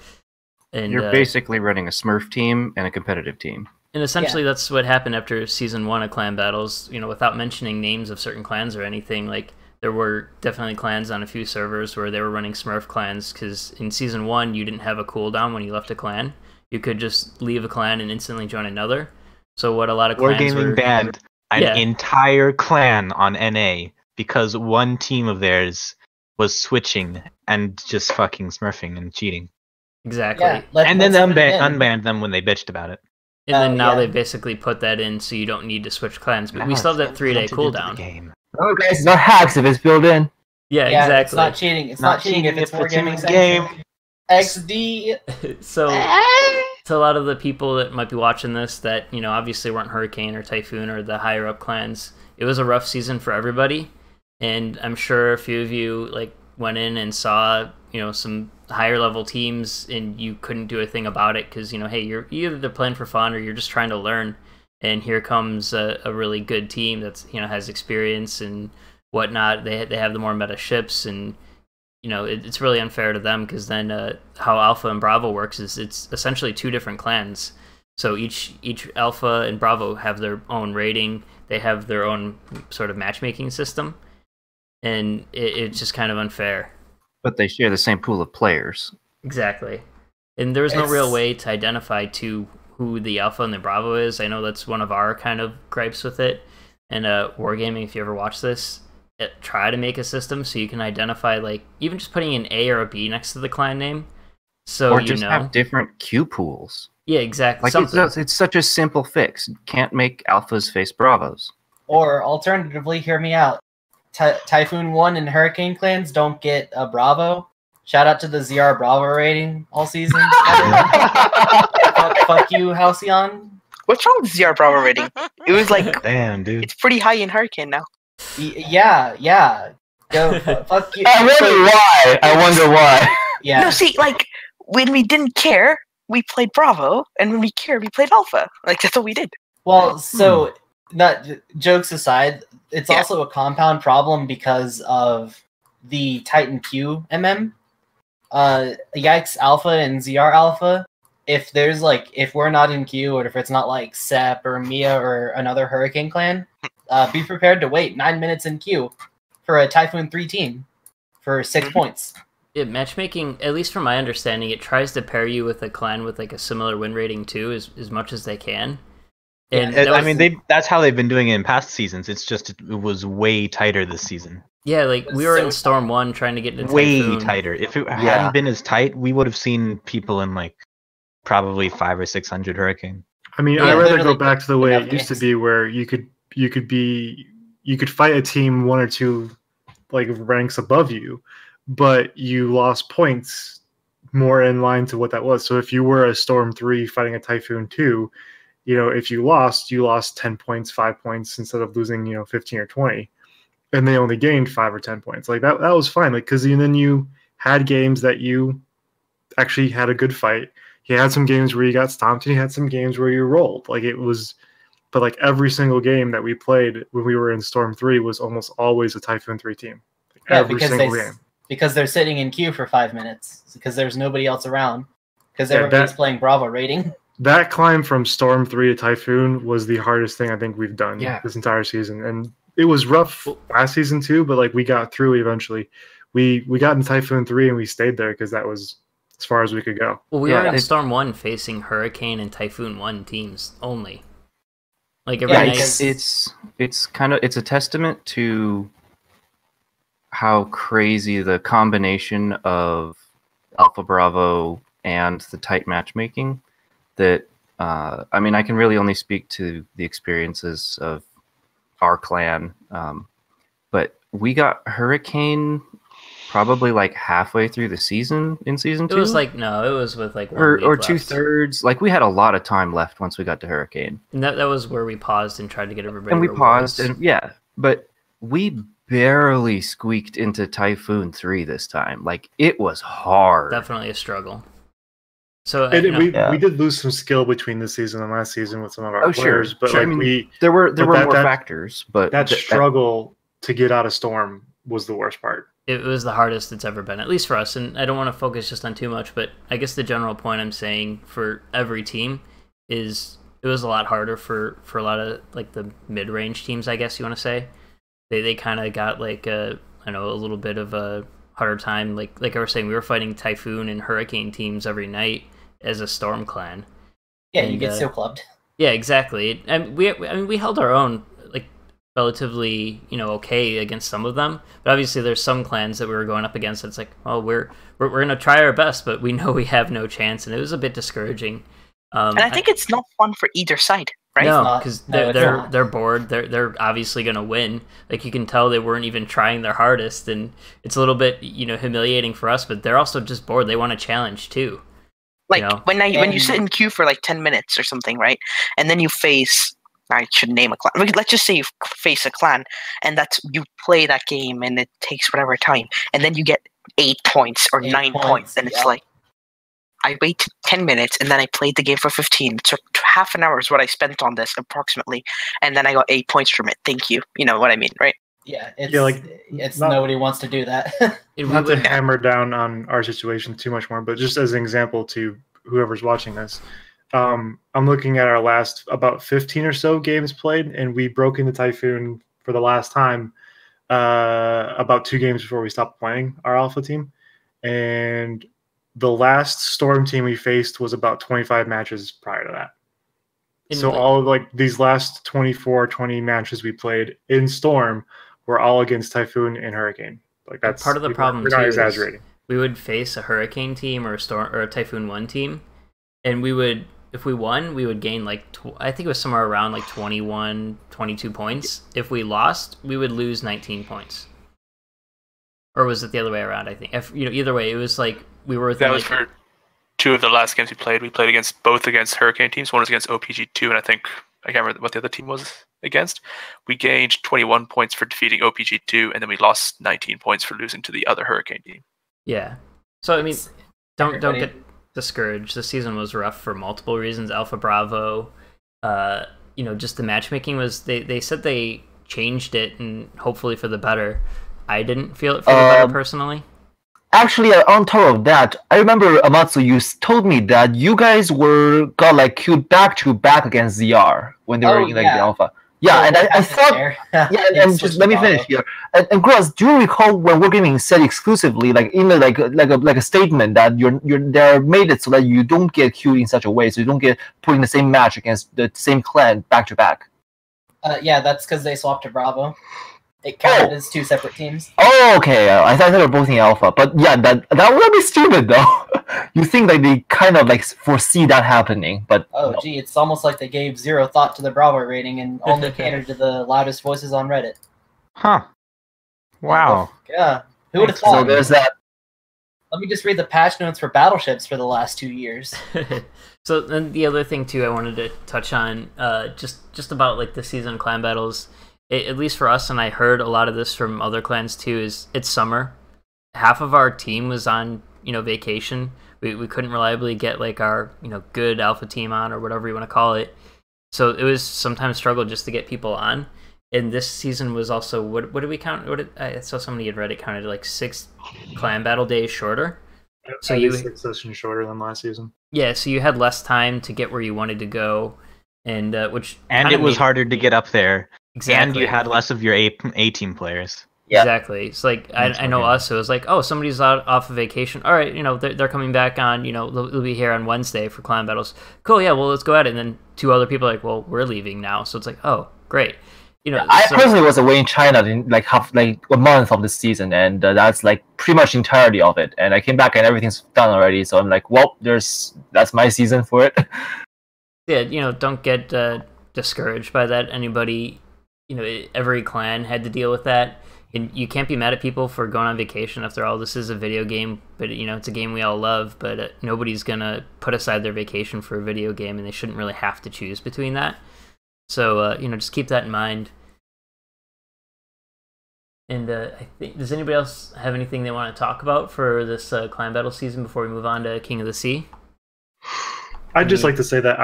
And you're basically running a Smurf team and a competitive team. And essentially that's what happened after Season 1 of Clan Battles. Without mentioning names of certain clans or anything, there were definitely clans on a few servers where they were running Smurf clans, because in Season 1 you didn't have a cooldown when you left a clan. You could just leave a clan and instantly join another. So what a lot of clans Wargaming banned an entire clan on NA because one team of theirs was switching and just fucking smurfing and cheating. Exactly. Yeah, and then unbanned them when they bitched about it. And then now they basically put that in so you don't need to switch clans. But we still have that 3-day cooldown. Oh, guys, it's not hacks if it's built in. Yeah, exactly. It's not cheating. It's not cheating if it's Wargaming game. XD. So to a lot of the people that might be watching this that obviously weren't Hurricane or Typhoon or the higher up clans, it was a rough season for everybody, and I'm sure a few of you went in and saw some higher level teams and you couldn't do a thing about it because hey, you're either playing for fun or you're just trying to learn, and here comes a really good team that's has experience and whatnot. They have the more meta ships, and it's really unfair to them, because then how Alpha and Bravo works is it's essentially two different clans. So each Alpha and Bravo have their own rating. They have their own sort of matchmaking system, and it's just kind of unfair. But they share the same pool of players. Exactly. And there's no real way to identify who the Alpha and the Bravo is. I know that's one of our kind of gripes with it. And Wargaming, if you ever watch this, try to make a system so you can identify, even just putting an A or a B next to the clan name, so or just have different Q pools. Yeah, exactly. Like it's such a simple fix. Can't make alphas face bravos. Or alternatively, hear me out. Typhoon 1 and Hurricane clans don't get a Bravo. Shout out to the ZR Bravo rating all season. fuck you, Halcyon. What's wrong with ZR Bravo rating? It was like, damn, dude. It's pretty high in Hurricane now. Yeah. Go fuck you. I wonder why. Yeah. No, see, like when we didn't care, we played Bravo, and when we cared, we played Alpha. Like that's what we did. Well, so not jokes aside, it's also a compound problem because of the Titan Q YIKES Alpha and ZR Alpha. If we're not in Q, or if it's not like Sep or Mia or another Hurricane clan, be prepared to wait 9 minutes in Q for a Typhoon 3 team for 6 points. Yeah, matchmaking, at least from my understanding, it tries to pair you with a clan with like a similar win rating too, as much as they can. And that's how they've been doing it in past seasons. It's just it was way tighter this season. Yeah, like we were in Storm 1 trying to get into way Typhoon. tighter. If it hadn't been as tight, we would have seen people in like probably 500 or 600 Hurricane. I mean, I'd rather go back to the way it used to be, where you could fight a team 1 or 2 like ranks above you, but you lost points more in line to what that was. So if you were a Storm 3 fighting a Typhoon 2, if you lost 10 points, 5 points instead of losing 15 or 20, and they only gained 5 or 10 points. Like that was fine. Like because then you had games that you actually had a good fight. You had some games where you got stomped, and you had some games where you rolled. Like it was, but like every single game that we played when we were in Storm 3 was almost always a Typhoon 3 team. Like every single game. Because they're sitting in queue for 5 minutes because there's nobody else around because everybody's playing Bravo rating. That climb from Storm 3 to Typhoon was the hardest thing I think we've done this entire season, and it was rough last season too. But like we got through eventually. We got in Typhoon 3 and we stayed there because that was as far as we could go. Well, we were in Storm 1 facing Hurricane and Typhoon 1 teams only. Like every night. It's a testament to how crazy the combination of Alpha Bravo and the tight matchmaking that I mean, I can really only speak to the experiences of our clan, but we got Hurricane probably like halfway through the season in season 2. It was like, no, it was with like 1 week or left. 2/3. Like we had a lot of time left once we got to Hurricane. And that was where we paused and tried to get everybody. And we paused, and but we barely squeaked into Typhoon 3 this time. Like it was hard. Definitely a struggle. So we did lose some skill between this season and last season with some of our players, but like I mean, there were more factors, but that struggle to get out of Storm was the worst part. It was the hardest it's ever been, at least for us. And I don't want to focus just on too much, but I guess the general point I'm saying for every team is it was a lot harder for a lot of like the mid-range teams, I guess you want to say. They kind of got like a little bit of a harder time. Like I was saying, we were fighting Typhoon and Hurricane teams every night as a Storm clan. Yeah, and you get so clubbed. Yeah, exactly. And we held our own like relatively, okay against some of them. But obviously there's some clans that we were going up against that's like, well, we're going to try our best, but we know we have no chance, and it was a bit discouraging. And I think it's not fun for either side, right? No, because they're bored. They're obviously going to win. Like you can tell they weren't even trying their hardest, and it's a little bit humiliating for us. But they're also just bored. They want a challenge too. Like when you sit in queue for like 10 minutes or something, right? And then you face, I should name a clan. Let's just say you face a clan, and you play that game, and it takes whatever time, and then you get 8 points or 9 points, and it's like, I waited 10 minutes, and then I played the game for 15. It took half an hour is what I spent on this, approximately, and then I got 8 points from it. Thank you. You know what I mean, right? Yeah, it's nobody wants to do that. Not to hammer down on our situation too much more, but just as an example to whoever's watching this, I'm looking at our last about 15 or so games played, and we broke into Typhoon for the last time about 2 games before we stopped playing our Alpha team. And the last Storm team we faced was about 25 matches prior to that. So all of like these last 20 matches we played in Storm were all against Typhoon and Hurricane. Like that's part of the problem. We're not exaggerating. We would face a Hurricane team or a Typhoon 1 team, and we would if we won, we would gain like I think it was somewhere around like 21, 22 points. If we lost, we would lose 19 points. Or was it the other way around? I think either way, it was like we were. That was for 2 of the last games we played. We played both against Hurricane teams. One was against OPG2, and I can't remember what the other team was against. We gained 21 points for defeating OPG2, and then we lost 19 points for losing to the other Hurricane team. Yeah. So I mean, don't get discouraged. The season was rough for multiple reasons. Alpha Bravo, just the matchmaking was. They said they changed it and hopefully for the better. I didn't feel it for the better personally. Actually, on top of that, I remember Amatsu, you told me that you guys got like queued back to back against ZR when they were in the alpha. Yeah, and I thought, and just let me finish here. And Gross, do you recall when Wargaming said exclusively, like in like a statement that they're made it so that you don't get queued in such a way, so you don't get put in the same match against the same clan back to back. Yeah, that's because they swapped to Bravo. It counted as 2 separate teams. Oh, okay. I thought they were both in Alpha, but yeah, that would be stupid though. You think like they kind of like foresee that happening, but gee, it's almost like they gave 0 thought to the Bravo rating and only catered to the loudest voices on Reddit. Huh. Wow. Yeah. Who would have thought? So there's that. Let me just read the patch notes for battleships for the last 2 years. So then the other thing too I wanted to touch on, just about like the season clan battles. At least for us, and I heard a lot of this from other clans too, is it's summer. Half of our team was on, vacation. We couldn't reliably get like our, good alpha team on or whatever you want to call it. So it was sometimes struggle just to get people on. And this season was also, what did we count? I saw somebody in Reddit counted like 6 clan battle days shorter. So you 6 sessions shorter than last season. Yeah, so you had less time to get where you wanted to go, and it was harder to get up there. Exactly. And you had less of your A team players. Yeah. Exactly. It's like I know us. It was like, oh, somebody's out off of vacation. All right, they're coming back on. They'll be here on Wednesday for clan battles. Cool. Yeah. Well, let's go at it. And then 2 other people are like, well, we're leaving now. So it's like, oh, great. I personally was away in China in like a month of the season, and that's like pretty much entirety of it. And I came back and everything's done already. So I'm like, well, that's my season for it. Yeah. Don't get discouraged by that. Anybody. Every clan had to deal with that, and you can't be mad at people for going on vacation. After all, this is a video game, but it's a game we all love. But nobody's gonna put aside their vacation for a video game, and they shouldn't really have to choose between that. So just keep that in mind. And I think, does anybody else have anything they want to talk about for this clan battle season before we move on to King of the Sea? I'd just like to say that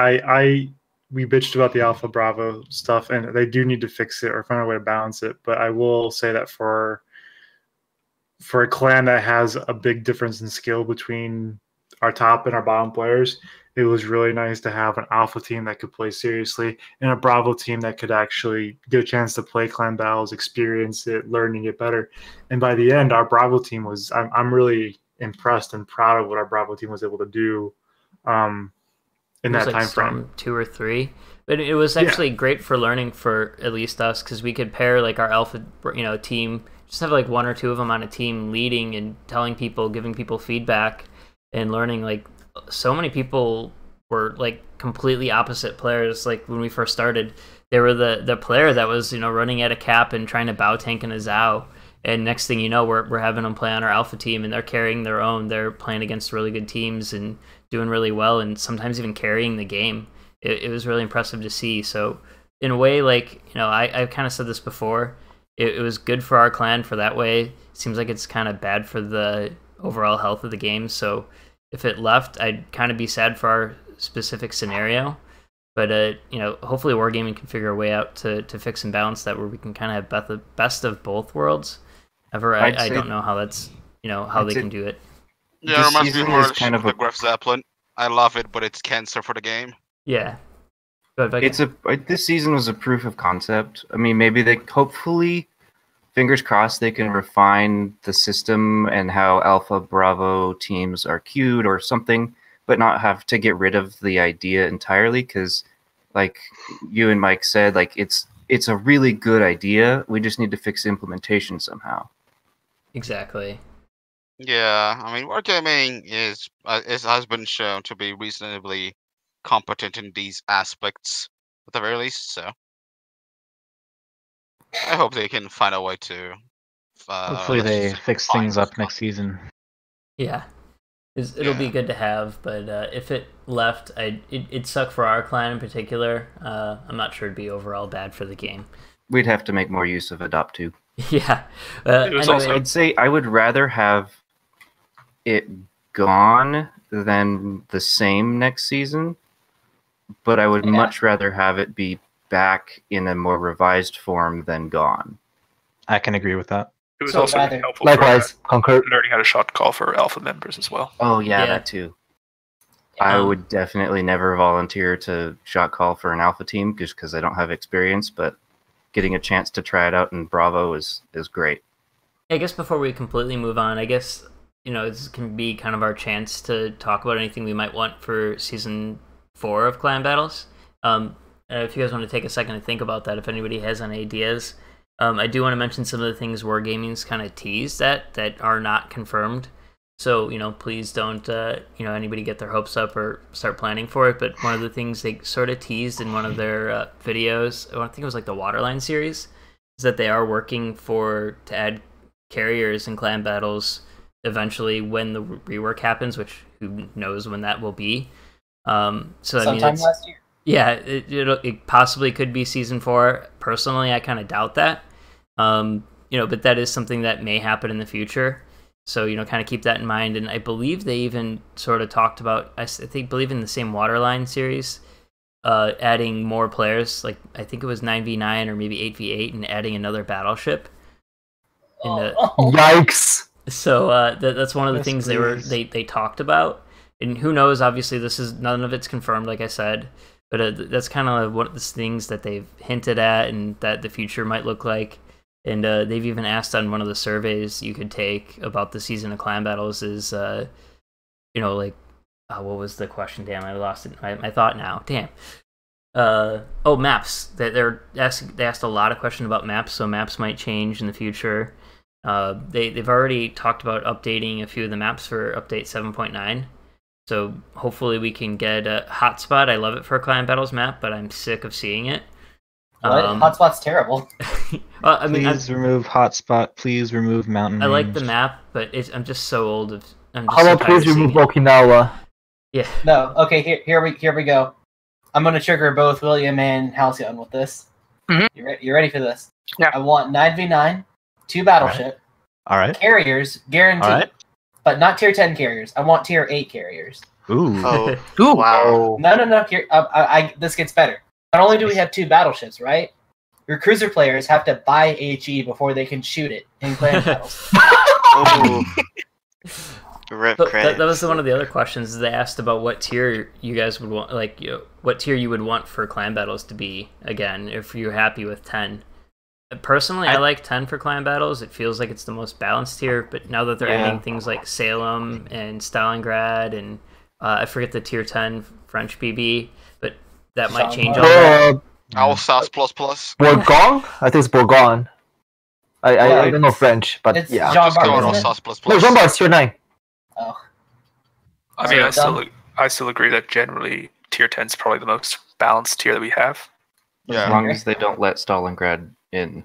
we bitched about the Alpha Bravo stuff, and they do need to fix it or find a way to balance it. But I will say that for a clan that has a big difference in skill between our top and our bottom players, it was really nice to have an Alpha team that could play seriously and a Bravo team that could actually get a chance to play clan battles, experience it, learn and get better. And by the end, our Bravo team was, I'm really impressed and proud of what our Bravo team was able to do. In that time frame, 2 or 3, but it was actually great for learning for at least us, because we could pair like our alpha team, just have like 1 or 2 of them on a team leading and telling people, giving people feedback and learning. Like so many people were like completely opposite players. Like when we first started, they were the player that was running at a cap and trying to bow tank in a Zao, and next thing you know, we're having them play on our alpha team, and they're carrying their own. They're playing against really good teams and doing really well, and sometimes even carrying the game. It was really impressive to see. So in a way, like, I've kind of said this before, it was good for our clan for that way. It seems like it's kind of bad for the overall health of the game. So if it left, I'd kind of be sad for our specific scenario. But hopefully Wargaming can figure a way out to fix and balance that, where we can kind of have the best of both worlds. I don't know how that's how they can do it. Yeah, it reminds me more of the Graf Zeppelin. I love it, but it's cancer for the game. Yeah. This season was a proof of concept. I mean, maybe hopefully, fingers crossed, they can refine the system and how Alpha Bravo teams are queued or something, but not have to get rid of the idea entirely. Because, like you and Mike said, like it's a really good idea. We just need to fix implementation somehow. Exactly. Yeah, I mean, Wargaming has been shown to be reasonably competent in these aspects at the very least. So I hope they can find a way to. Hopefully they fix things up next season. Yeah. It'll be good to have, but if it left, it'd suck for our clan in particular. I'm not sure it'd be overall bad for the game. We'd have to make more use of Adopt 2. Yeah. Anyway, I'd say I would rather have it gone than the same next season, but I would much rather have it be back in a more revised form than gone. I can agree with that. It was also helpful Likewise, CONQR. learning how to shot call for alpha members as well. Oh yeah, that too. I would definitely never volunteer to shot call for an alpha team just because I don't have experience, but getting a chance to try it out in Bravo is great. I guess before we completely move on, I guess, this can be kind of our chance to talk about anything we might want for Season 4 of Clan Battles. If you guys want to take a second to think about that, if anybody has any ideas. I do want to mention some of the things Wargaming's kind of teased that are not confirmed. So, please don't, anybody get their hopes up or start planning for it. But one of the things they sort of teased in one of their videos, I think it was like the Waterline series, is that they are working to add carriers in Clan Battles eventually when the rework happens, which who knows when that will be. Sometime last year. Yeah, it possibly could be Season 4. Personally, I kind of doubt that. But that is something that may happen in the future. So, kind of keep that in mind. And I believe they even sort of talked about, I believe in the same Waterline series, adding more players. Like, I think it was 9v9 or maybe 8v8 and adding another battleship. Yikes! So that's one of the things they talked about. And who knows, obviously none of it's confirmed, like I said. But that's kind of one of the things that they've hinted at and that the future might look like. And they've even asked on one of the surveys you could take about the season of Clan Battles is, what was the question? Damn, I lost it. My thought now. Damn. Maps. They asked a lot of questions about maps, so maps might change in the future. They've already talked about updating a few of the maps for update 7.9. So hopefully we can get a Hotspot. I love it for a Clan Battles map, but I'm sick of seeing it. Hotspot's terrible. Well, please remove Hotspot. Please remove Mountain Range. I like the map, but I'm just so old. How about please remove Okinawa? Yeah. No. Okay. Here we go. I'm gonna trigger both William and Halcyon with this. Mm-hmm. You ready for this? Yeah. I want 9v9, 2 battleship. All right. Carriers guaranteed. All right. But not tier 10 carriers. I want tier 8 carriers. Ooh. Oh. Ooh. Wow. No. Here, this gets better. Not only do we have 2 battleships, right? Your cruiser players have to buy HE before they can shoot it in Clan Battles. Rip that was one of the other questions. They asked about what tier you guys would want, what tier you would want for Clan Battles to be, again, if you're happy with 10. Personally, I like 10 for Clan Battles. It feels like it's the most balanced tier, but now that they're adding things like Salem and Stalingrad and I forget the tier 10 French PB, but that might change all that. Alsace ++. Bourgogne? I think it's Bourgogne. I don't know French, but it's yeah. Just go Jean-Bart, on isn't it? Alsace ++. No, Jean-Bart is tier 9. Oh. I mean, I still agree that generally tier 10 is probably the most balanced tier that we have. As long as they don't let Stalingrad in.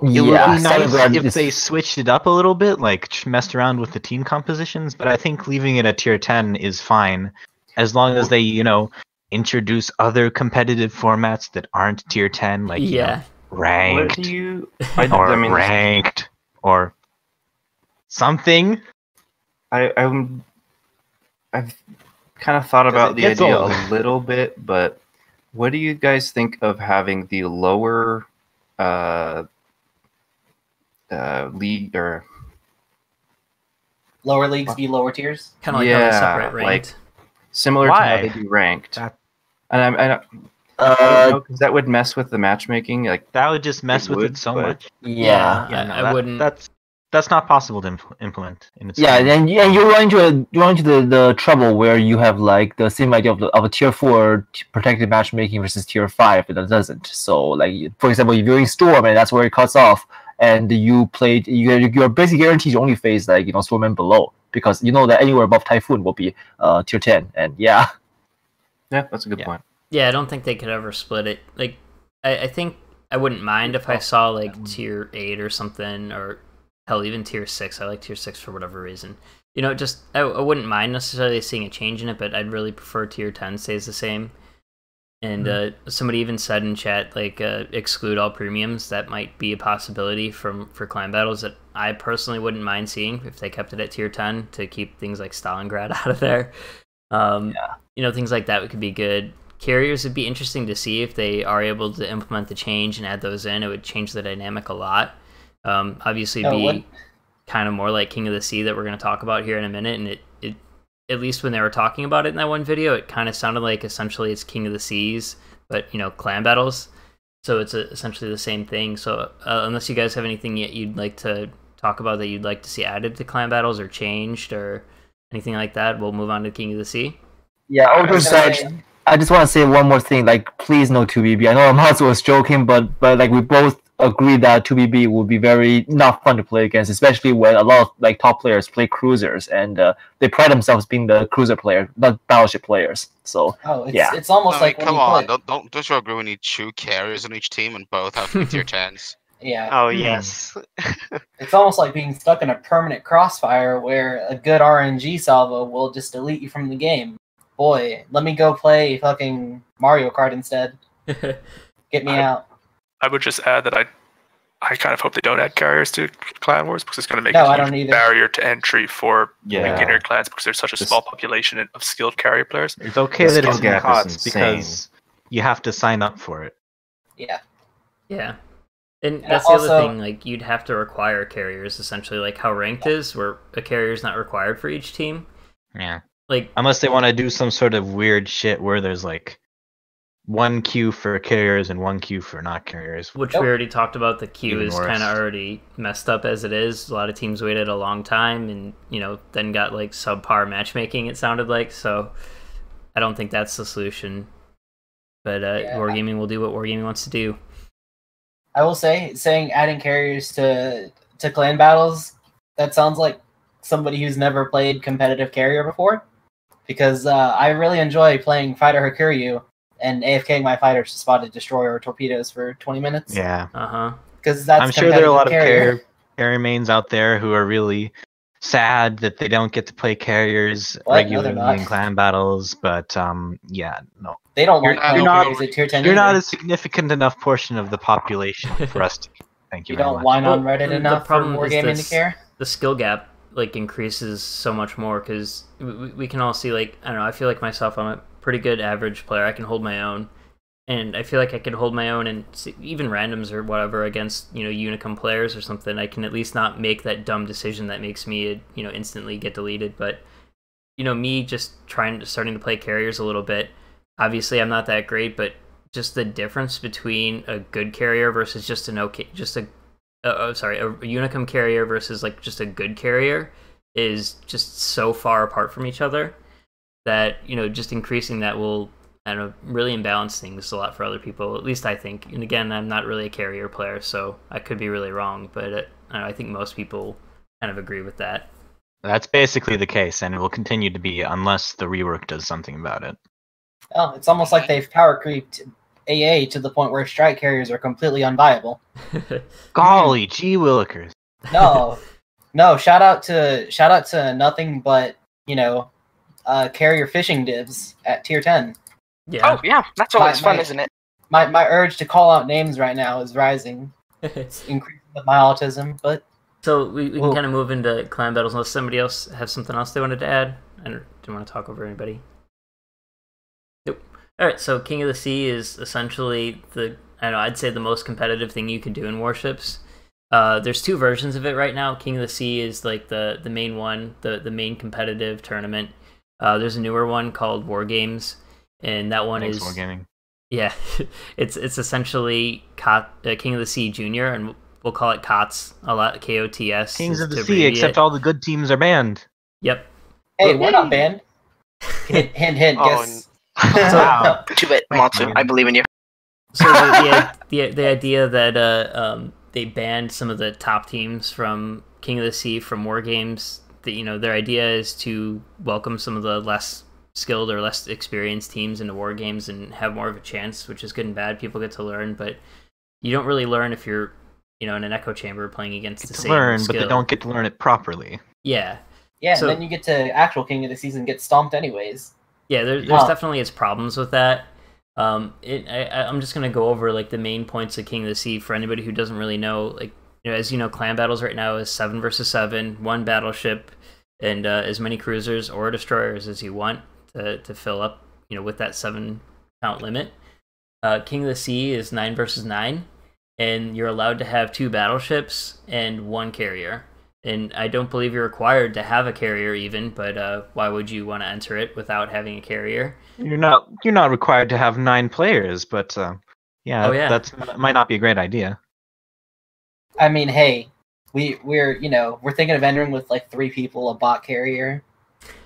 It would be nice Stalingrad if is- they switched it up a little bit, like messed around with the team compositions, but I think leaving it at tier 10 is fine, as long as they, introduce other competitive formats that aren't tier 10, like ranked, What do you... ranked, or something. I've kind of thought about the gets idea old. a little bit, but what do you guys think of having the lower league or Lower leagues be lower tiers? Kind of like how they separate ranked. Similar to how they do ranked? Because that would mess with the matchmaking. Like that would just mess with it so much. Yeah. I wouldn't. That's not possible to implement in its Yeah, own. and you run into the trouble where you have like the same idea of a tier 4 protected matchmaking versus tier 5, but that doesn't. So like for example, if you're in Storm and that's where it cuts off, and you're basically guaranteed to only face Storm and below, because you know that anywhere above Typhoon will be tier 10, and yeah. Yeah, that's a good point. Yeah, I don't think they could ever split it. Like, I think I wouldn't mind if I saw like tier 8 or something, or hell, even tier 6. I like tier 6 for whatever reason. You know, just I wouldn't mind necessarily seeing a change in it, but I'd really prefer tier 10 stays the same. And somebody even said in chat, like, exclude all premiums. That might be a possibility for clan battles that I personally wouldn't mind seeing if they kept it at tier 10 to keep things like Stalingrad out of there. You know, things like that could be good. Carriers would be interesting to see if they are able to implement the change and add those in. It would change the dynamic a lot. Obviously, be kind of more like King of the Sea that we're going to talk about here in a minute, and it at least when they were talking about it in that one video, it kind of sounded like essentially it's King of the Seas, but, you know, clan battles. So it's essentially the same thing. So unless you guys have anything yet you'd like to talk about that you'd like to see added to clan battles or changed or anything like that, we'll move on to King of the Sea. Yeah, I just want to say one more thing. Like, please no 2BB. I know Matsu was joking, but like we both agree that 2BB would be very not fun to play against, especially when a lot of like top players play cruisers and they pride themselves being the cruiser player, not battleship players. So it's almost like come on, don't you agree we need 2 carriers on each team and both have to be tier 10s? Yeah. Oh yes. It's almost like being stuck in a permanent crossfire where a good RNG salvo will just delete you from the game. Boy, let me go play fucking Mario Kart instead. Get me out. I would just add that I kind of hope they don't add carriers to Clan Wars because it's going to make a huge barrier to entry for beginner clans because there's such a small population of skilled carrier players. It's okay that it's in COTS because you have to sign up for it. Yeah. Yeah. And that's the other thing, like, you'd have to require carriers, essentially, like how ranked is, where a carrier is not required for each team. Yeah. Like, unless they want to do some sort of weird shit where there's, like, 1 queue for carriers and 1 queue for not carriers. Which we already talked about. The queue is kind of already messed up as it is. A lot of teams waited a long time and, you know, then got, like, subpar matchmaking, it sounded like. So I don't think that's the solution. But Wargaming will do what Wargaming wants to do. I will say, adding carriers to clan battles, that sounds like somebody who's never played competitive carrier before. Because I really enjoy playing Fighter Hakuryu and AFKing my fighters to spot a destroyer or torpedoes for 20 minutes. Yeah. Because that's I'm sure there are a lot of carrier mains out there who are really sad that they don't get to play carriers regularly in clan battles, but yeah, no. They don't want carriers at tier 10. You're not a significant enough portion of the population for us to thank you. You don't whine on Reddit enough for Wargaming to care? The skill gap like increases so much more because we can all see, like, I don't know, I feel like myself, I'm a pretty good average player. I can hold my own, and I feel like I can hold my own and even randoms or whatever against, you know, Unicum players or something. I can at least not make that dumb decision that makes me, you know, instantly get deleted. But, you know, me just starting to play carriers a little bit, obviously I'm not that great, but just the difference between a good carrier versus just a Unicum carrier versus like just a good carrier is just so far apart from each other that, you know, just increasing that will, I don't know, really imbalance things a lot for other people. At least I think. And again, I'm not really a carrier player, so I could be really wrong, but I think most people kind of agree with that. That's basically the case, and it will continue to be unless the rework does something about it. Oh, it's almost like they've power creeped AA to the point where strike carriers are completely unviable. Golly, gee willikers. No, shout out to nothing but, you know, carrier fishing divs at tier 10. Yeah. Oh yeah, that's always fun, isn't it? My urge to call out names right now is rising. It's increasing with my autism, but so we can kind of move into clan battles unless somebody else has something else they wanted to add. I didn't want to talk over anybody. Nope. All right, so King of the Sea is essentially I'd say the most competitive thing you can do in warships. There's 2 versions of it right now. King of the Sea is like the main one, the main competitive tournament. There's a newer one called Wargames, and that one is Wargaming. Yeah, it's essentially King of the Sea Junior, and we'll call it KOTS a lot. KOTS. Kings of the Sea, except all the good teams are banned. Yep. Hey, we're not banned. Hint, guess. Do it, Matsu. I believe in you. So the idea that they banned some of the top teams from King of the Sea from Wargames. You know, their idea is to welcome some of the less skilled or less experienced teams into war games and have more of a chance, which is good and bad. People get to learn, but you don't really learn if you're, in an echo chamber playing against the same skill. But they don't get to learn it properly. Yeah. Yeah, So, and then you get to actual King of the Season get stomped anyways. Yeah, there's definitely its problems with that. I'm just gonna go over like the main points of King of the Sea for anybody who doesn't really know. Like, as you know, clan battles right now is 7 versus 7, 1 battleship, and as many cruisers or destroyers as you want to fill up, with that 7 count limit. King of the Sea is 9 versus 9, and you're allowed to have 2 battleships and 1 carrier. And I don't believe you're required to have a carrier even, but why would you want to enter it without having a carrier? You're not required to have 9 players, but that might not be a great idea. I mean, hey, we're thinking of entering with like 3 people, a bot carrier.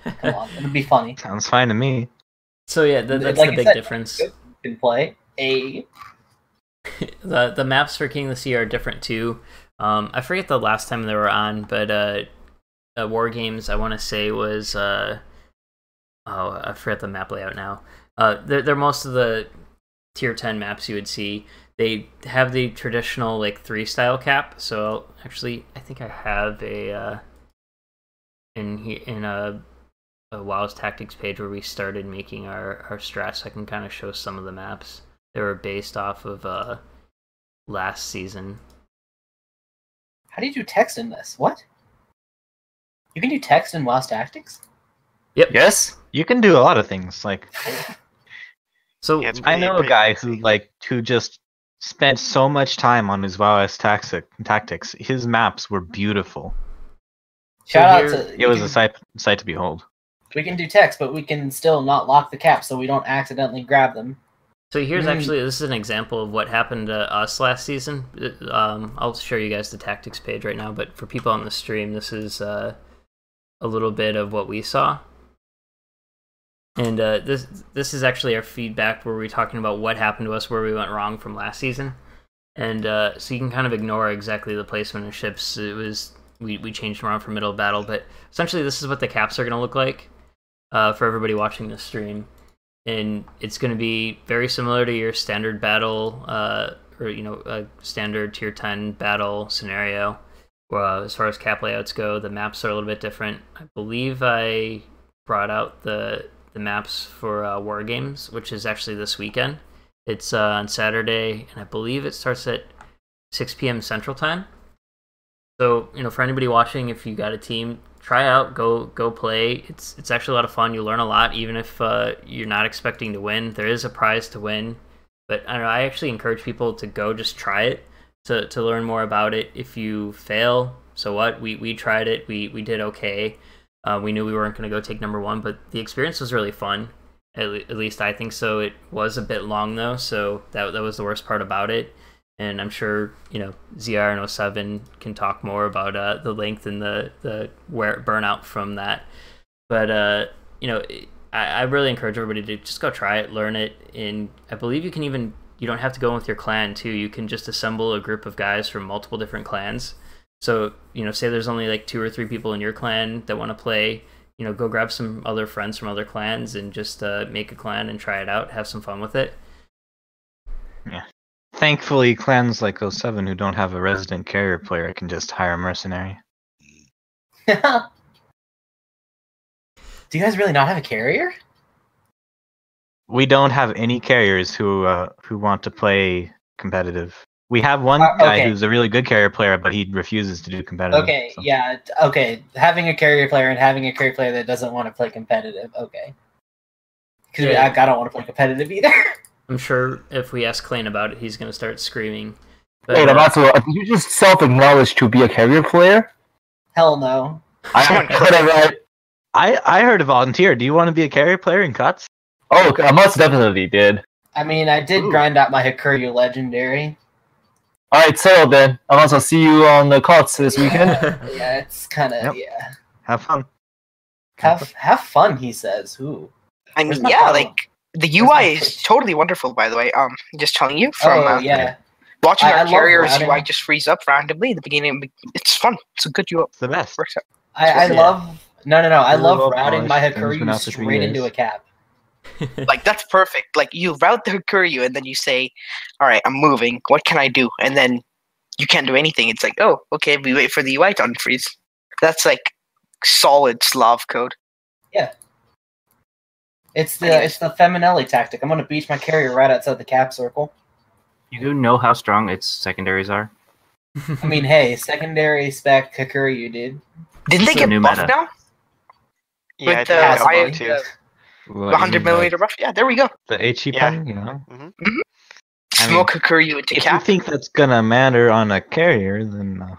Come on, it'd be funny. Sounds fine to me. So yeah, that's like the big difference. You can play the maps for King of the Sea are different too. I forget the last time they were on, but War Games, I want to say was I forget the map layout now. They're most of the tier 10 maps you would see. They have the traditional like 3 style cap. So actually, I think I have a in a WoW's tactics page where we started making our strats. I can kind of show some of the maps. They were based off of last season. How do you do text in this? What? You can do text in WoW's Tactics? Yep. Yes, you can do a lot of things. Like, so Yeah, I know a guy who just spent so much time on his WoW's tactics. His maps were beautiful. Shout out to it was a sight to behold. We can do text, but we can still not lock the cap, so we don't accidentally grab them. So here's this is an example of what happened to us last season. I'll show you guys the tactics page right now, but for people on the stream, this is a little bit of what we saw. And this is actually our feedback where we're talking about what happened to us, where we went wrong from last season. And so you can kind of ignore exactly the placement of ships. It was we changed around for middle of battle, but essentially this is what the caps are going to look like for everybody watching this stream. And it's going to be very similar to your standard battle, or a standard tier 10 battle scenario. As far as cap layouts go, the maps are a little bit different. I believe I brought out the maps for War Games, which is actually this weekend. It's on Saturday, and I believe it starts at 6 p.m. Central Time. So, for anybody watching, if you got a team, try out, go play. It's actually a lot of fun. You learn a lot, even if you're not expecting to win. There is a prize to win, but I don't know. I actually encourage people to go just try it to learn more about it. If you fail, so what? We tried it. We did okay. We knew we weren't going to go take number 1, but the experience was really fun. At least I think so. It was a bit long though, so that was the worst part about it. And I'm sure ZR and 07 can talk more about the length and the burnout from that. But I really encourage everybody to just go try it, learn it, and I believe you don't have to go in with your clan too. You can just assemble a group of guys from multiple different clans. So say there's only like 2 or 3 people in your clan that want to play. Go grab some other friends from other clans and just make a clan and try it out. Have some fun with it. Yeah. Thankfully, clans like 07 who don't have a resident carrier player can just hire a mercenary. Do you guys really not have a carrier? We don't have any carriers who want to play competitive. We have one guy who's a really good carrier player, but he refuses to do competitive. Okay, so. Yeah, okay. Having a carrier player and having a carrier player that doesn't want to play competitive, okay. Because I don't want to play competitive either. I'm sure if we ask Clayne about it, he's going to start screaming. But, Wait, did you just self-acknowledge to be a carrier player? Hell no. I heard a volunteer. Do you want to be a carrier player in COTS? Oh, I most definitely did. I mean, I did grind out my Hakuryu Legendary. Alright, so then, I'll also see you on the COTS this weekend. Yeah, it's kind of, yeah. Have fun. Have fun, he says. Ooh. I mean, yeah, like, the UI is totally wonderful, by the way. Just telling you from watching our carrier's UI just freeze up randomly in the beginning. It's fun. It's a good UI. It's the best. I love No. I Really love well routing my polished, and it's been Hakuryu out for 3 straight into years. a cap. Like, that's perfect. Like, you route the Hakuryu, and then you say, all right, I'm moving. What can I do? And then you can't do anything. It's like, oh, okay, we wait for the UI to unfreeze. That's, like, solid Slav code. Yeah. It's the Feminelli tactic. I'm going to beach my carrier right outside the cap circle. You do know how strong its secondaries are? I mean, hey, secondary spec Hakuryu, dude. Didn't they It's a get new buffed meta. now? Yeah, I With think the I got high- one too. What, 100 millimeter buff? Yeah, there we go. The HE Yeah. pen, you know? Hmm I mean, Smoke Hakuryu into If you cap. think that's gonna matter on a carrier, then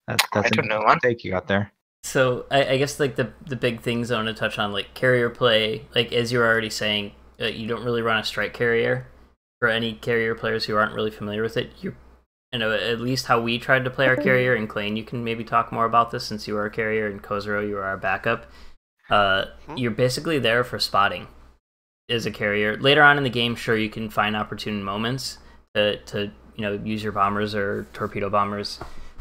that's I don't know, man. a take you got there. So I guess like the big things I want to touch on, like carrier play, like as you were already saying, you don't really run a strike carrier. For any carrier players who aren't really familiar with it, at least how we tried to play our carrier, and Klain, you can maybe talk more about this since you are a carrier, and Kozuro, you are our backup. You're basically there for spotting as a carrier. Later on in the game, sure, you can find opportune moments to use your bombers or torpedo bombers,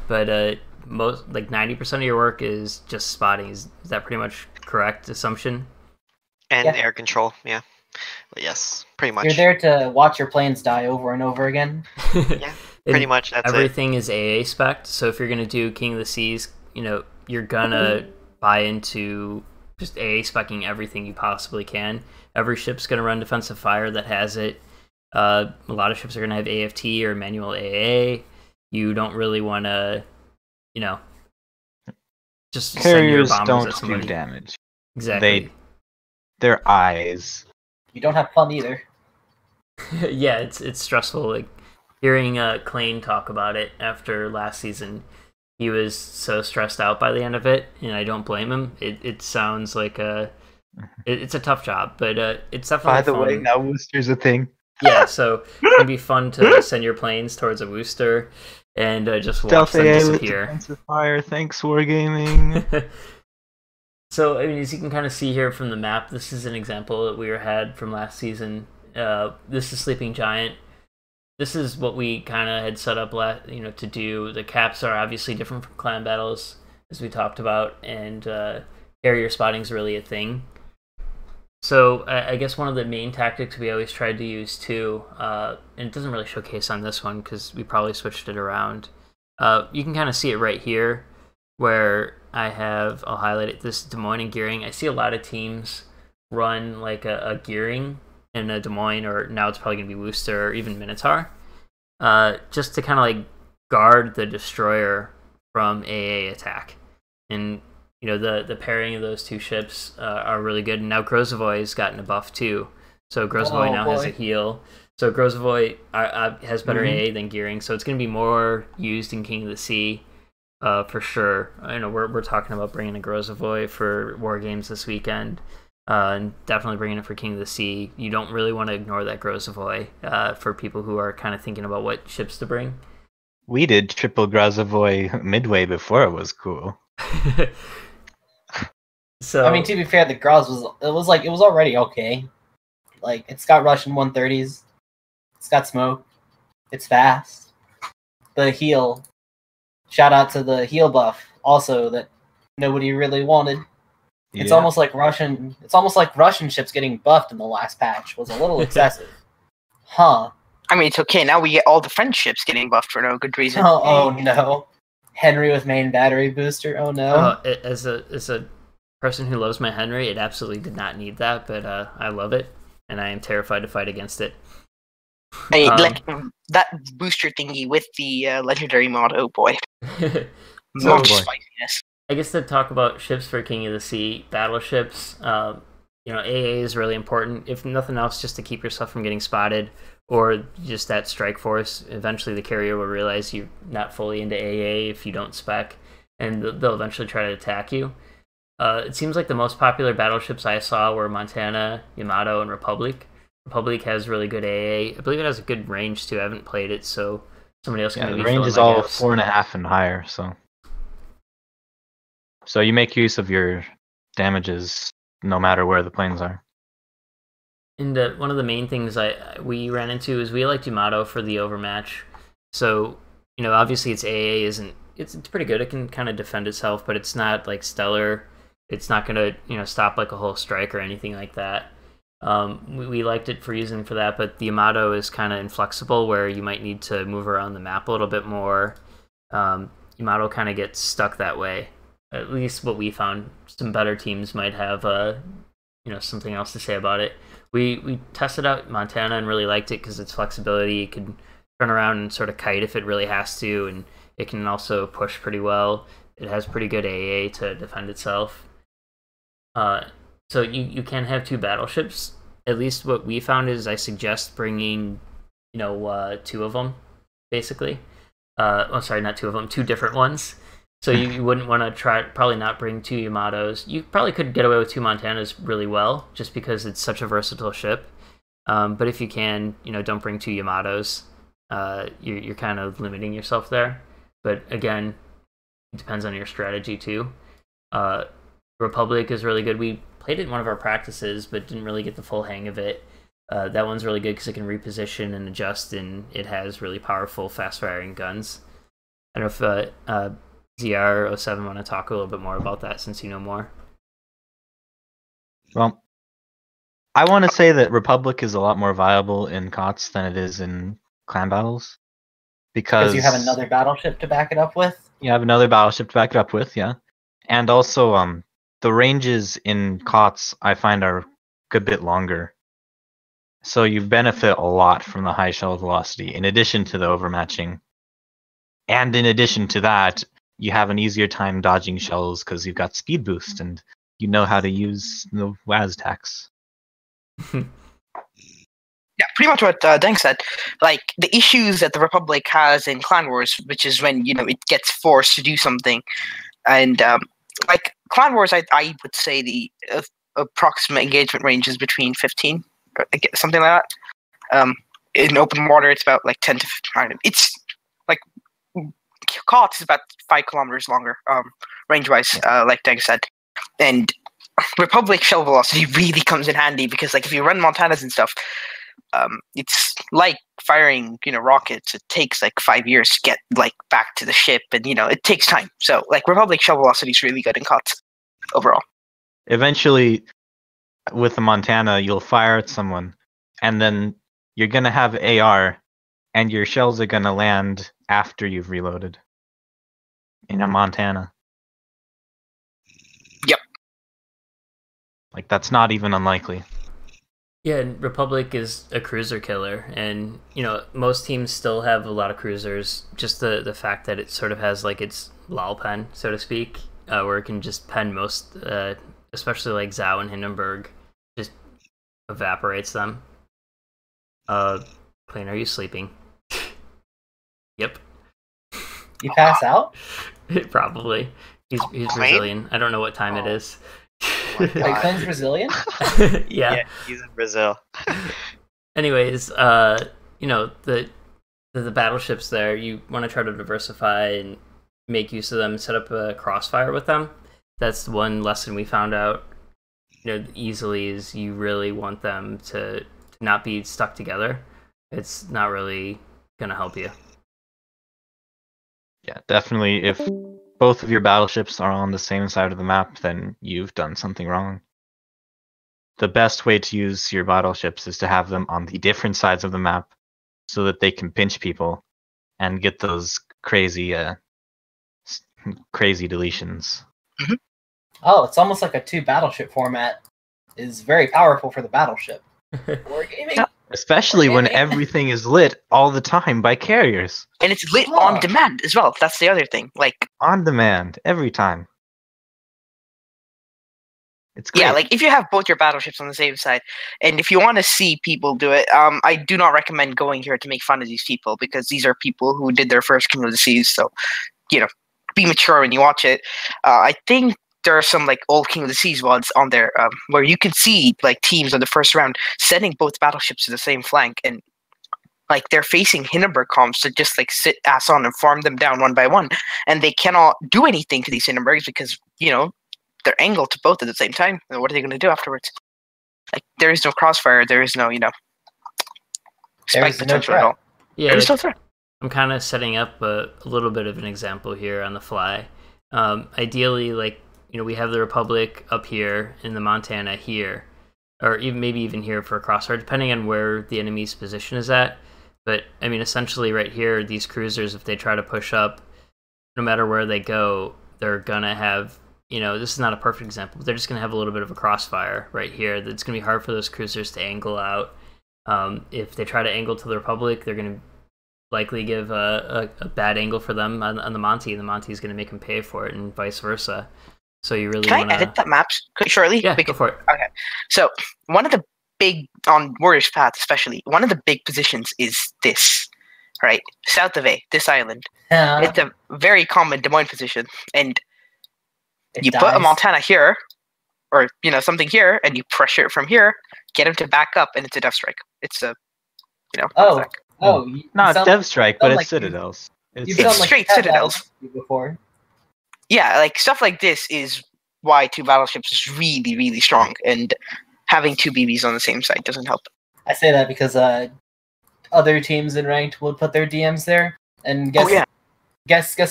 but most, like 90% of your work is just spotting. Is that pretty much correct assumption? And Yeah. air control, yeah. But yes, pretty much. You're there to watch your planes die over and over again. Yeah, pretty much. That's Everything is AA spec. So if you're gonna do King of the Seas, you're gonna buy into just AA specking everything you possibly can. Every ship's gonna run defensive fire that has it. A lot of ships are gonna have AFT or manual AA. You don't really want to, just send your Carriers bombers don't at do somebody. damage. Exactly. Their eyes. You don't have fun either. Yeah, it's stressful. Like hearing Klain talk about it after last season, he was so stressed out by the end of it, and I don't blame him. It sounds like it's a tough job, but it's definitely By the fun. way, now Worcester's a thing. Yeah, so it'd be fun to send your planes towards a booster and just watch Stealth them AA with disappear. defensive fire. Thanks, Wargaming. So, I mean, as you can kind of see here from the map, this is an example that we had from last season. This is Sleeping Giant. This is what we kind of had set up, to do. The caps are obviously different from clan battles, as we talked about, and carrier spotting is really a thing. So, I guess one of the main tactics we always tried to use too, and it doesn't really showcase on this one because we probably switched it around. You can kind of see it right here, where I'll highlight it, this Des Moines and gearing. I see a lot of teams run like a gearing in a Des Moines, or now it's probably going to be Worcester or even Minotaur, just to kind of like guard the destroyer from AA attack. And the pairing of those two ships are really good. And now Grozovoy's gotten a buff too, so Grozovoy now has a heal. So Grozovoy has better AA than gearing, so it's going to be more used in King of the Sea. For sure. I know we're talking about bringing a Grozovoy for War Games this weekend, and definitely bringing it for King of the Sea. You don't really want to ignore that Grozovoy for people who are kind of thinking about what ships to bring. We did triple Grozovoy midway before it was cool. So I mean, to be fair, the Groz was already okay. Like, it's got Russian 130s, it's got smoke, it's fast. The heal. Shout out to the heal buff, also, that nobody really wanted. It's almost like Russian ships getting buffed in the last patch was a little excessive. Huh. I mean, it's okay. Now we get all the French ships getting buffed for no good reason. Oh no. Henry with main battery booster. Oh no. As a person who loves my Henry, it absolutely did not need that, but I love it, and I am terrified to fight against it. Hey, like that booster thingy with the legendary mod. Oh boy. Much spiciness. I guess to talk about ships for King of the Sea, battleships, AA is really important. If nothing else, just to keep yourself from getting spotted, or just that strike force. Eventually the carrier will realize you're not fully into AA if you don't spec, and they'll eventually try to attack you. It seems like the most popular battleships I saw were Montana, Yamato, and Republic. Republic has really good AA. I believe it has a good range too. I haven't played it, so somebody else can maybe the range fill in is my all gaps. 4.5 and higher, so you make use of your damages no matter where the planes are. And one of the main things we ran into is we like Yamato for the overmatch. So obviously its AA it's pretty good. It can kind of defend itself, but it's not like stellar. It's not going to stop like a whole strike or anything like that. We liked it for using for that, but the Yamato is kind of inflexible where you might need to move around the map a little bit more. Yamato kind of gets stuck that way. At least what we found. Some better teams might have something else to say about it. We tested out Montana and really liked it because its flexibility. It can turn around and sort of kite if it really has to, and it can also push pretty well. It has pretty good AA to defend itself. So you can have two battleships. At least what we found is I suggest bringing, two of them, basically. Sorry, not two of them, two different ones. So you wouldn't want to probably not bring two Yamatos. You probably could get away with two Montanas really well, just because it's such a versatile ship. But if you can, don't bring two Yamatos. You're kind of limiting yourself there. But again, it depends on your strategy too. Republic is really good. We played it in one of our practices, but didn't really get the full hang of it. That one's really good because it can reposition and adjust, and it has really powerful, fast-firing guns. I don't know if ZR07 want to talk a little bit more about that since you know more. Well, I want to say that Republic is a lot more viable in COTS than it is in clan battles. Because you have another battleship to back it up with? You have another battleship to back it up with, yeah. And also, the ranges in COTS I find are a good bit longer. So you benefit a lot from the high shell velocity, in addition to the overmatching. And in addition to that, you have an easier time dodging shells because you've got speed boost and you know how to use the WAS tax. Yeah, pretty much what Dank said. Like, the issues that the Republic has in Clan Wars, which is when, it gets forced to do something. And, like, Clan Wars, I would say the approximate engagement range is between 15, or something like that. In open water, it's about, like, 10 to 15. It's, like, COTS is about 5 kilometers longer, range-wise, like Dank said. And Republic shell velocity really comes in handy because, like, if you run Montanas and stuff, it's like firing, rockets. It takes like 5 years to get like back to the ship, and it takes time. So like Republic shell velocity is really good in COTS overall. Eventually, with the Montana, you'll fire at someone, and then you're gonna have AR, and your shells are gonna land after you've reloaded in a Montana. Yep. Like that's not even unlikely. Yeah, and Republic is a cruiser killer, and most teams still have a lot of cruisers. Just the fact that it sort of has like its lol pen, so to speak, where it can just pen most, especially like Zhao and Hindenburg, just evaporates them. Plane, are you sleeping? Yep. You pass out? Probably. He's Brazilian. I don't know what time it is. Wait, Plane's Brazilian? Yeah, he's in Brazil. Anyways, the battleships there, you want to try to diversify and make use of them, set up a crossfire with them. That's one lesson we found out, easily, is you really want them to not be stuck together. It's not really going to help you. Yeah, definitely. If both of your battleships are on the same side of the map, then you've done something wrong. The best way to use your battleships is to have them on the different sides of the map so that they can pinch people and get those crazy deletions. Mm-hmm. Oh, it's almost like a 2 battleship format is very powerful for the battleship. Wargaming? Especially when everything is lit all the time by carriers. And it's lit on demand as well. That's the other thing. Like on demand, every time. It's great. Yeah, like if you have both your battleships on the same side, and if you want to see people do it, I do not recommend going here to make fun of these people, because these are people who did their first King of the Seas. So, be mature when you watch it. I think there are some like old King of the Seas ones on there where you can see like teams on the first round sending both battleships to the same flank, and like they're facing Hindenburg comms to just like sit ass on and farm them down one by one, and they cannot do anything to these Hindenburgs because they're angled to both at the same time. And what are they going to do afterwards? Like there is no crossfire, there is no spike potential at all. Yeah, there is no threat. I'm kind of setting up a little bit of an example here on the fly. Ideally, like we have the Republic up here and the Montana here, or even maybe even here for a crossfire, depending on where the enemy's position is at. But I mean, essentially, right here, these cruisers, if they try to push up, no matter where they go, they're gonna have. This is not a perfect example, but they're just gonna have a little bit of a crossfire right here. That's gonna be hard for those cruisers to angle out. If they try to angle to the Republic, they're gonna likely give a bad angle for them on the Monty, and the Monty is gonna make them pay for it, and vice versa. So you really Can I edit that map shortly? Yeah, go for it. Okay. So one of the big, on Warriors Path especially, one of the big positions is this, right? South of A, this island. It's a very common Des Moines position. And you put a Montana here, or, something here, and you pressure it from here, get him to back up, and it's a Death Strike. It's a, No, it's Dev Strike, but it's Citadels. It's straight Citadels. Before. Yeah, like stuff like this is why 2 battleships is really, really strong, and having 2 BBs on the same side doesn't help. I say that because other teams in ranked would put their DMs there, and guess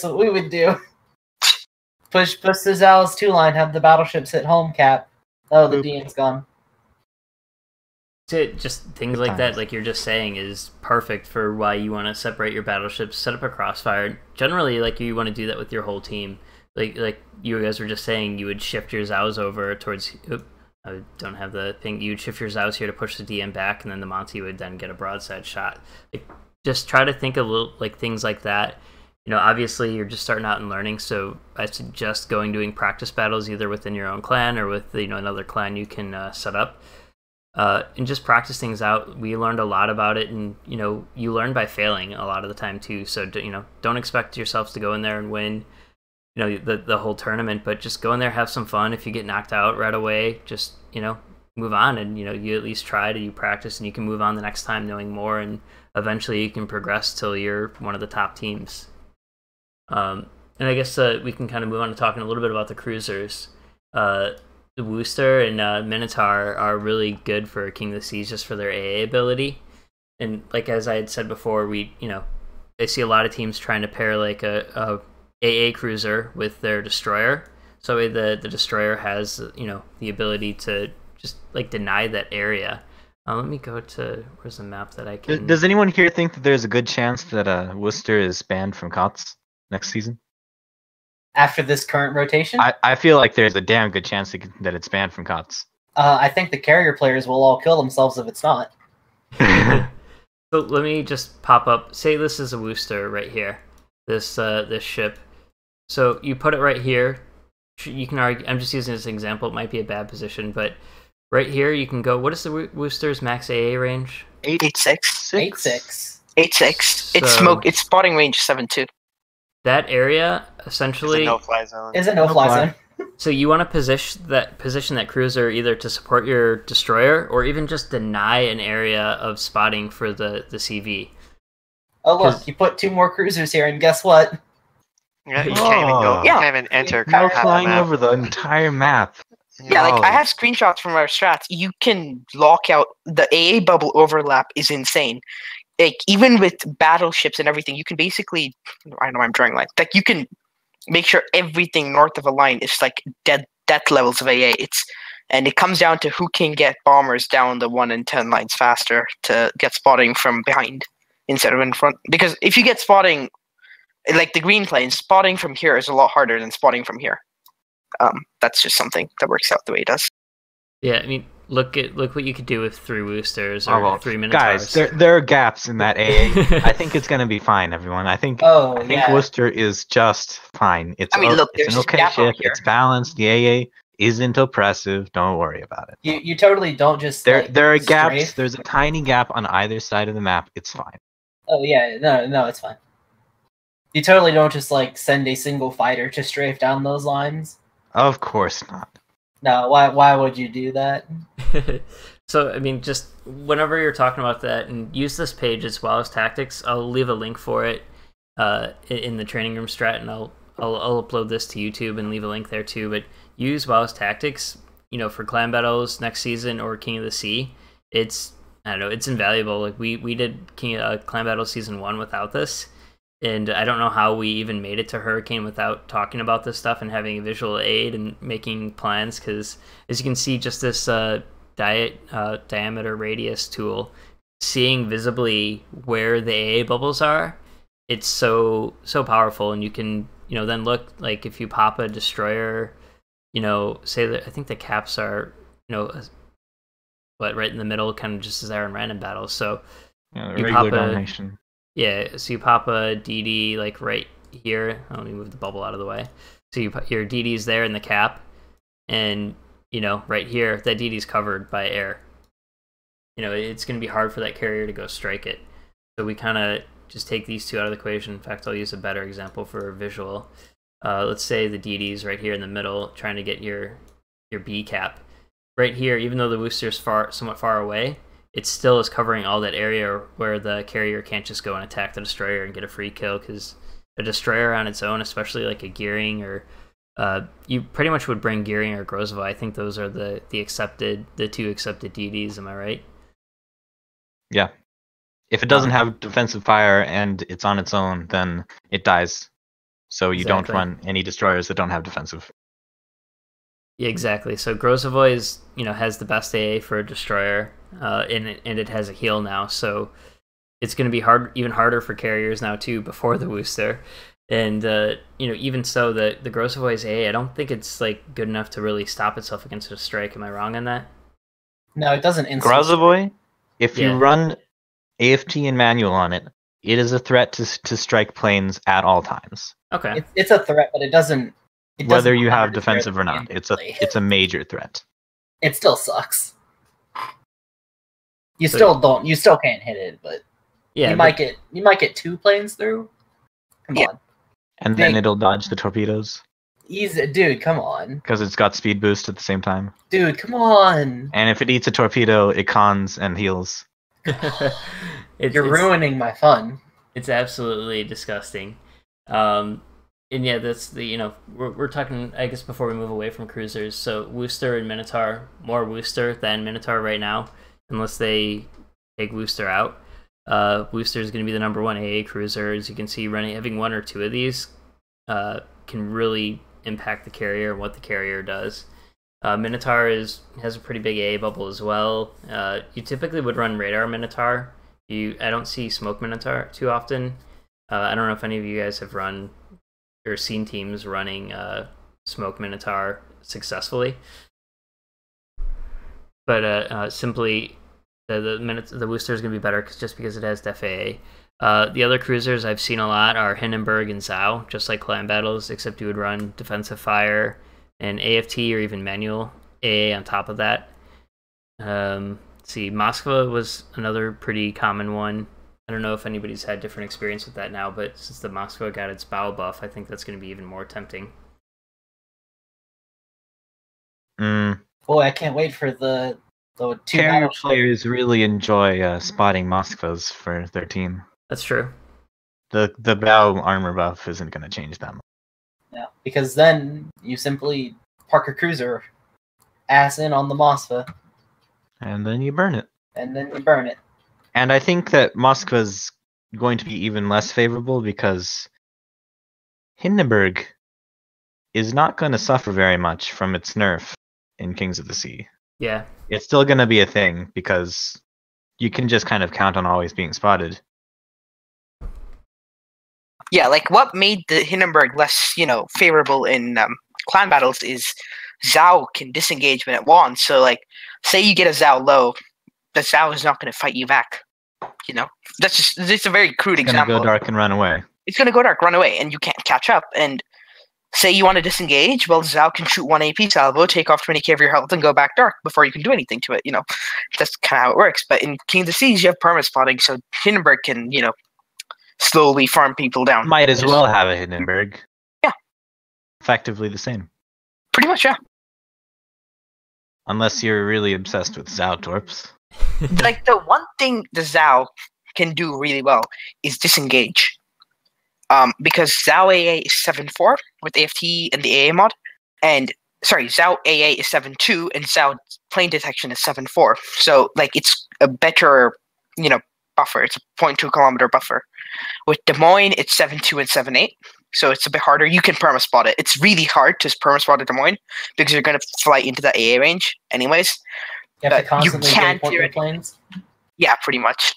what we would do? Push the Zal's 2-line, have the battleships hit home cap. Oh, the DM's gone. Just things like that, like you're just saying, is perfect for why you want to separate your battleships, set up a crossfire. Generally, like you want to do that with your whole team. Like you guys were just saying, you would shift your Zows over towards. I don't have the thing. You would shift your Zows here to push the DM back, and then the Monty would then get a broadside shot. Like, just try to think of things like that. Obviously you're just starting out and learning, so I suggest doing practice battles either within your own clan or with another clan you can set up. And just practice things out. We learned a lot about it, and you learn by failing a lot of the time too. So don't expect yourselves to go in there and win the whole tournament, but just go in there, have some fun. If you get knocked out right away, just move on, and you at least tried and you practice, and you can move on the next time knowing more, and eventually you can progress till you're one of the top teams. And I guess we can kind of move on to talking a little bit about the cruisers. The Wooster and Minotaur are really good for King of the Seas just for their AA ability. And like as I had said before, I see a lot of teams trying to pair like a AA cruiser with their destroyer. So the destroyer has the ability to just like deny that area. Let me go to where's the map that I can. Does anyone here think that there's a good chance that Worcester is banned from KOTS next season? After this current rotation? I feel like there's a damn good chance that it's banned from KOTS. I think the carrier players will all kill themselves if it's not. So let me just pop up. Say this is a Wooster right here. This ship. So you put it right here. You can argue. I'm just using this example. It might be a bad position, but right here you can go. What is the Wooster's max AA range? 8.6. 8.6. 8.6. It's smoke. It's spotting range 7.2. That area essentially is a no-fly zone. Is a no-fly zone. So you want to position that cruiser either to support your destroyer or even just deny an area of spotting for the CV. Oh look, you put 2 more cruisers here, and guess what? Yeah, you can't even go. You can't even enter. No flying over the entire map. Yeah, like I have screenshots from our strats. You can lock out the AA bubble overlap is insane. Like even with battleships and everything, you can basically I know I'm drawing lines. Like you can make sure everything north of a line is like death levels of AA. And it comes down to who can get bombers down the 1 and 10 lines faster to get spotting from behind instead of in front. Because if you get spotting, like the green planes, spotting from here is a lot harder than spotting from here. That's just something that works out the way it does. Yeah, I mean, look what you could do with 3 Woosters or 3 Minotaurs. Guys, there are gaps in that AA. I think it's gonna be fine, everyone. I think Worcester is just fine. It's an okay ship. It's balanced. The AA isn't oppressive. Don't worry about it. You totally don't just there are gaps. Strafe. There's a tiny gap on either side of the map. It's fine. Oh yeah, no, it's fine. You totally don't just like send a single fighter to strafe down those lines. Of course not. No, why would you do that? So, I mean, just whenever you're talking about that, and use this page as well as Tactics. I'll leave a link for it in the training room strat, and I'll upload this to YouTube and leave a link there too. But use WoW's Tactics, for clan battles next season or King of the Sea. It's invaluable. Like we did clan battle season 1 without this. And I don't know how we even made it to Hurricane without talking about this stuff and having a visual aid and making plans, because as you can see, just this diameter radius tool, seeing visibly where the AA bubbles are, it's so powerful. And you can, then look, like if you pop a destroyer, say that I think the caps are, right in the middle, kind of just as they are in random battles. So you regular domination. Yeah, so you pop a DD like right here. Let me move the bubble out of the way. So your DD's there in the cap, and right here that DD's covered by air. It's going to be hard for that carrier to go strike it. So we kind of just take these two out of the equation. In fact, I'll use a better example for visual. Let's say the DD's right here in the middle, trying to get your B cap. Right here, even though the booster's somewhat far away, it still is covering all that area where the carrier can't just go and attack the destroyer and get a free kill, because a destroyer on its own, especially like a Gearing or you pretty much would bring Gearing or Grozova. I think those are the two accepted DDs. Am I right? Yeah. If it doesn't have defensive fire and it's on its own, then it dies. So you don't run any destroyers that don't have defensive. Yeah, exactly. So Grozova is, has the best AA for a destroyer, and it has a heal now. So it's going to be even harder for carriers now too before the booster. And even so, the Grozovoy's AA, I don't think it's like good enough to really stop itself against a strike. Am I wrong on that? No, it doesn't. Grozovoy, if you run AFT and manual on it, it is a threat to strike planes at all times. Okay, it's a threat, but it doesn't. Whether you have defensive or not, it's a major threat. It still sucks. You still can't hit it, but you might get 2 planes through. Come on. And then it'll dodge the torpedoes. Easy, dude, come on. Because it's got speed boost at the same time. Dude, come on. And if it eats a torpedo, it cons and heals. You're ruining my fun. It's absolutely disgusting. And yeah, that's the, we're talking, I guess, before we move away from cruisers. So Wooster and Minotaur, more Wooster than Minotaur right now, unless they take Wooster out. Wooster is going to be the #1 AA cruiser. As you can see, having 1 or 2 of these can really impact the carrier and what the carrier does. Minotaur has a pretty big AA bubble as well. You typically would run Radar Minotaur. I don't see Smoke Minotaur too often. I don't know if any of you guys have run or seen teams running Smoke Minotaur successfully, but simply the booster is going to be better just because it has Def AA. The other cruisers I've seen a lot are Hindenburg and Zhao, just like clan battles, except you would run defensive fire and AFT or even manual AA on top of that. See, Moskva was another pretty common one. I don't know if anybody's had different experience with that now, but since the Moskva got its bow buff, I think that's going to be even more tempting. Boy, I can't wait for the 2 carrier players really enjoy spotting Moskvas for their team. That's true. The bow armor buff isn't going to change that much. Yeah, because then you simply park a cruiser, ass in on the Moskva. And then you burn it. And I think that Moskva's going to be even less favorable because Hindenburg is not going to suffer very much from its nerf in Kings of the Sea. Yeah. It's still going to be a thing because you can just kind of count on always being spotted. Yeah, like what made the Hindenburg less, favorable in clan battles is Zhao can disengage when it wants. So, like, say you get a Zhao low, the Zhao is not going to fight you back. That's just a very crude example. It's going to go dark and run away. It's going to go dark, run away, and you can't catch up. And say you want to disengage, well, Zhao can shoot 1 AP salvo, take off 20k of your health, and go back dark before you can do anything to it. That's kind of how it works. But in King of the Seas, you have perma spotting, so Hindenburg can, slowly farm people down. Might as well have a Hindenburg. Yeah. Effectively the same. Pretty much, yeah. Unless you're really obsessed with Zhao Torps. Like, the one thing the Zhao can do really well is disengage. Because Zhao AA is 7.4 with AFT and the AA mod. And, Zhao AA is 7.2 and Zhao plane detection is 7.4. So, like, it's a better, buffer. It's a 0.2 kilometer buffer. With Des Moines, it's 7.2 and 7.8. So it's a bit harder. You can perma spot it. It's really hard to perma spot at Des Moines because you're going to fly into the AA range anyways. You have to constantly report your planes? Yeah, pretty much.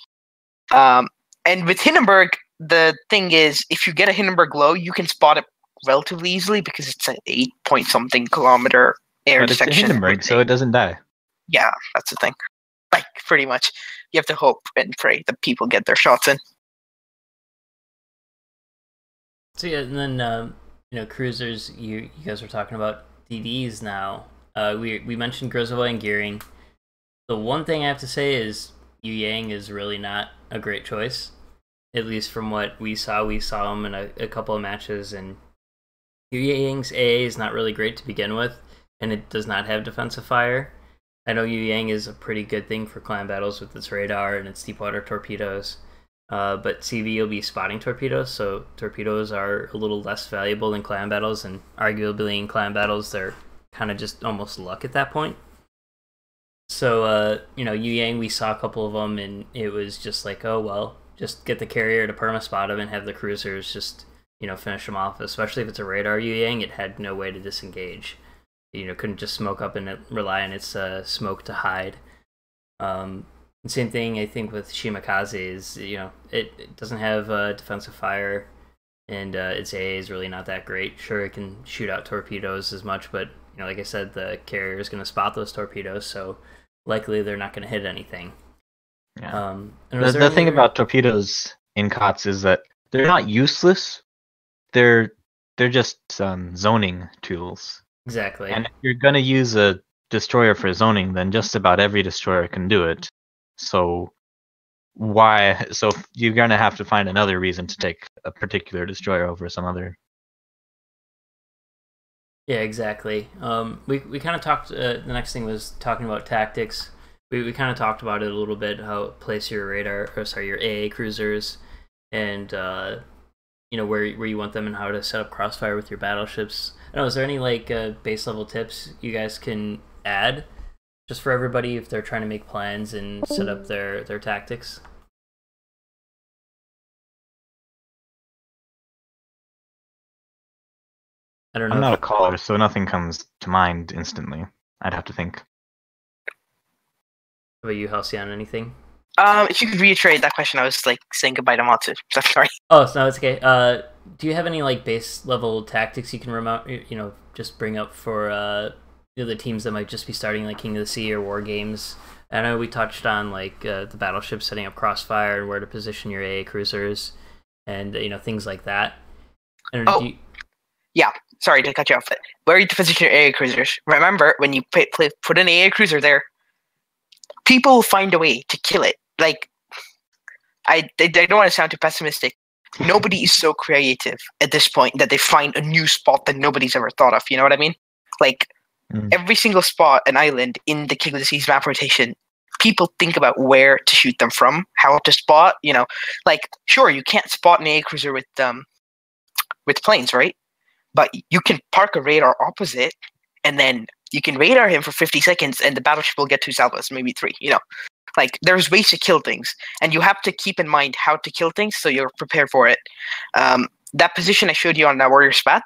And with Hindenburg, the thing is, if you get a Hindenburg low, you can spot it relatively easily because it's an 8-point-something kilometer air but section. It's a Hindenburg, so it doesn't die. Yeah, that's the thing. Like, pretty much. You have to hope and pray that people get their shots in. So yeah, and then cruisers. You guys were talking about DDs now. We mentioned Grizzly and Gearing. The one thing I have to say is Yu Yang is really not a great choice. At least from what we saw him in a couple of matches, and Yu Yang's AA is not really great to begin with, and it does not have defensive fire. I know Yu Yang is a pretty good thing for clan battles with its radar and its deep water torpedoes. But CV will be spotting torpedoes, so torpedoes are a little less valuable in clan battles, and arguably in clan battles they're kind of just almost luck at that point. So, Yu Yang, we saw a couple of them, and it was just like, oh, well, just get the carrier to perma spot them and have the cruisers just, finish them off. Especially if it's a radar Yu Yang, it had no way to disengage. Couldn't just smoke up and rely on its smoke to hide. Same thing, I think, with Shimakaze is, it doesn't have defensive fire, and its AA is really not that great. Sure, it can shoot out torpedoes as much, but, like I said, the carrier is going to spot those torpedoes, so likely they're not going to hit anything. Yeah. The thing about torpedoes in COTS is that they're not useless. They're just zoning tools. Exactly. And if you're going to use a destroyer for zoning, then just about every destroyer can do it. So you're going to have to find another reason to take a particular destroyer over some other. Yeah, exactly. We kind of talked, the next thing was talking about tactics. We kind of talked about it a little bit, how place your your AA cruisers, and where you want them and how to set up crossfire with your battleships. I don't know, is there any base level tips you guys can add just for everybody if they're trying to make plans and set up their tactics? I don't know. I'm not a caller, so nothing comes to mind instantly. I'd have to think. How about you, Halcyon? Anything? If you could reiterate that question, I was saying goodbye to Matsu. So sorry. Oh, no, it's okay. Do you have any base level tactics you can just bring up for the teams that might just be starting King of the Sea or War Games? I know we touched on the battleships setting up crossfire and where to position your AA cruisers, and things like that. Yeah. Sorry to cut you off. But where you position your AA cruisers? Remember, when you put an AA cruiser there, people will find a way to kill it. I don't want to sound too pessimistic. Nobody is so creative at this point that they find a new spot that nobody's ever thought of. You know what I mean? Every single spot, an island in the King of the Seas map rotation, people think about where to shoot them from, how to spot. Sure, you can't spot an AA cruiser with planes, right? But you can park a radar opposite, and then you can radar him for 50 seconds, and the battleship will get 2 salvos, maybe 3. There's ways to kill things, and you have to keep in mind how to kill things so you're prepared for it. That position I showed you on that warrior spat,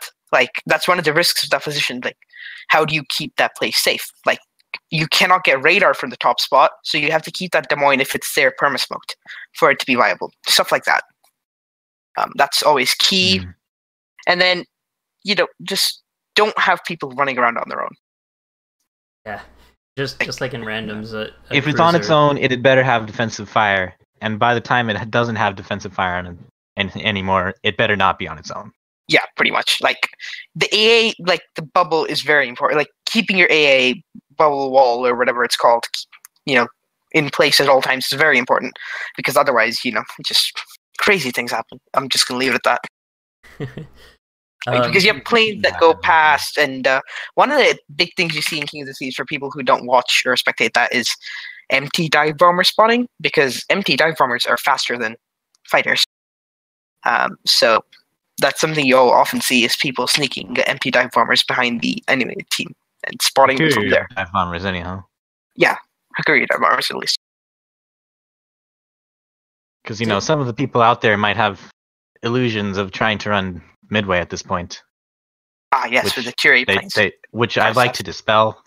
that's one of the risks of that position. How do you keep that place safe? You cannot get radar from the top spot, so you have to keep that Des Moines if it's there perma-smoked for it to be viable. Stuff like that. That's always key. And then, just don't have people running around on their own. Yeah. Just like in randoms. If it's on its own, it had better have defensive fire. And by the time it doesn't have defensive fire on it anymore, it better not be on its own. Yeah, pretty much. The AA, the bubble is very important. Keeping your AA bubble wall or whatever it's called, in place at all times is very important. Because otherwise, just crazy things happen. I'm just going to leave it at that. Because you have planes that go past, and one of the big things you see in King of the Seas for people who don't watch or spectate that is empty dive bomber spotting, because empty dive bombers are faster than fighters. So that's something you'll often see is people sneaking empty dive bombers behind the enemy team and spotting them from there. Dive bombers, anyhow. Yeah, Hakuri dive bombers at least. Because, some of the people out there might have illusions of trying to run Midway at this point. Ah, yes, for the Curie planes. Which I'd like to dispel.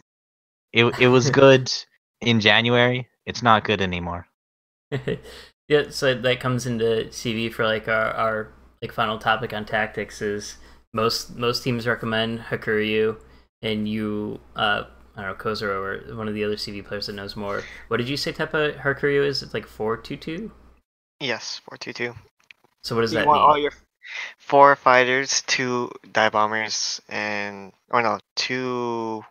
It was good in January. It's not good anymore. Yeah, so that comes into CV for like our like final topic on tactics is most teams recommend Hakuryu, and you I don't know, Kozuro or one of the other CV players that knows more. What did you say type of Hakuryu is? It's like 4-2-2? Yes, 4-2-2. So what does You that want mean? all your 4 fighters, 2 dive bombers, and 2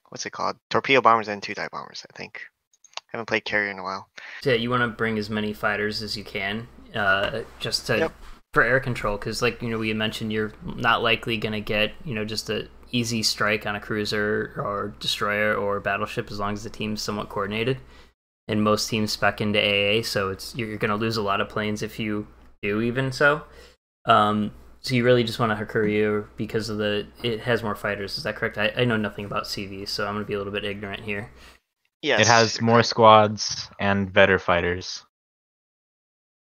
what's it called? Torpedo bombers and 2 dive bombers, I think. Haven't played carrier in a while. So yeah, you want to bring as many fighters as you can, just to for air control, because like we had mentioned, you're not likely gonna get just a easy strike on a cruiser or destroyer or battleship as long as the team's somewhat coordinated. And most teams spec into AA, so you're gonna lose a lot of planes if you do even so. So you really just want a Hakuryu because of it has more fighters. Is that correct? I know nothing about CV, so I'm gonna be a little bit ignorant here. Yes. It has more squads and better fighters.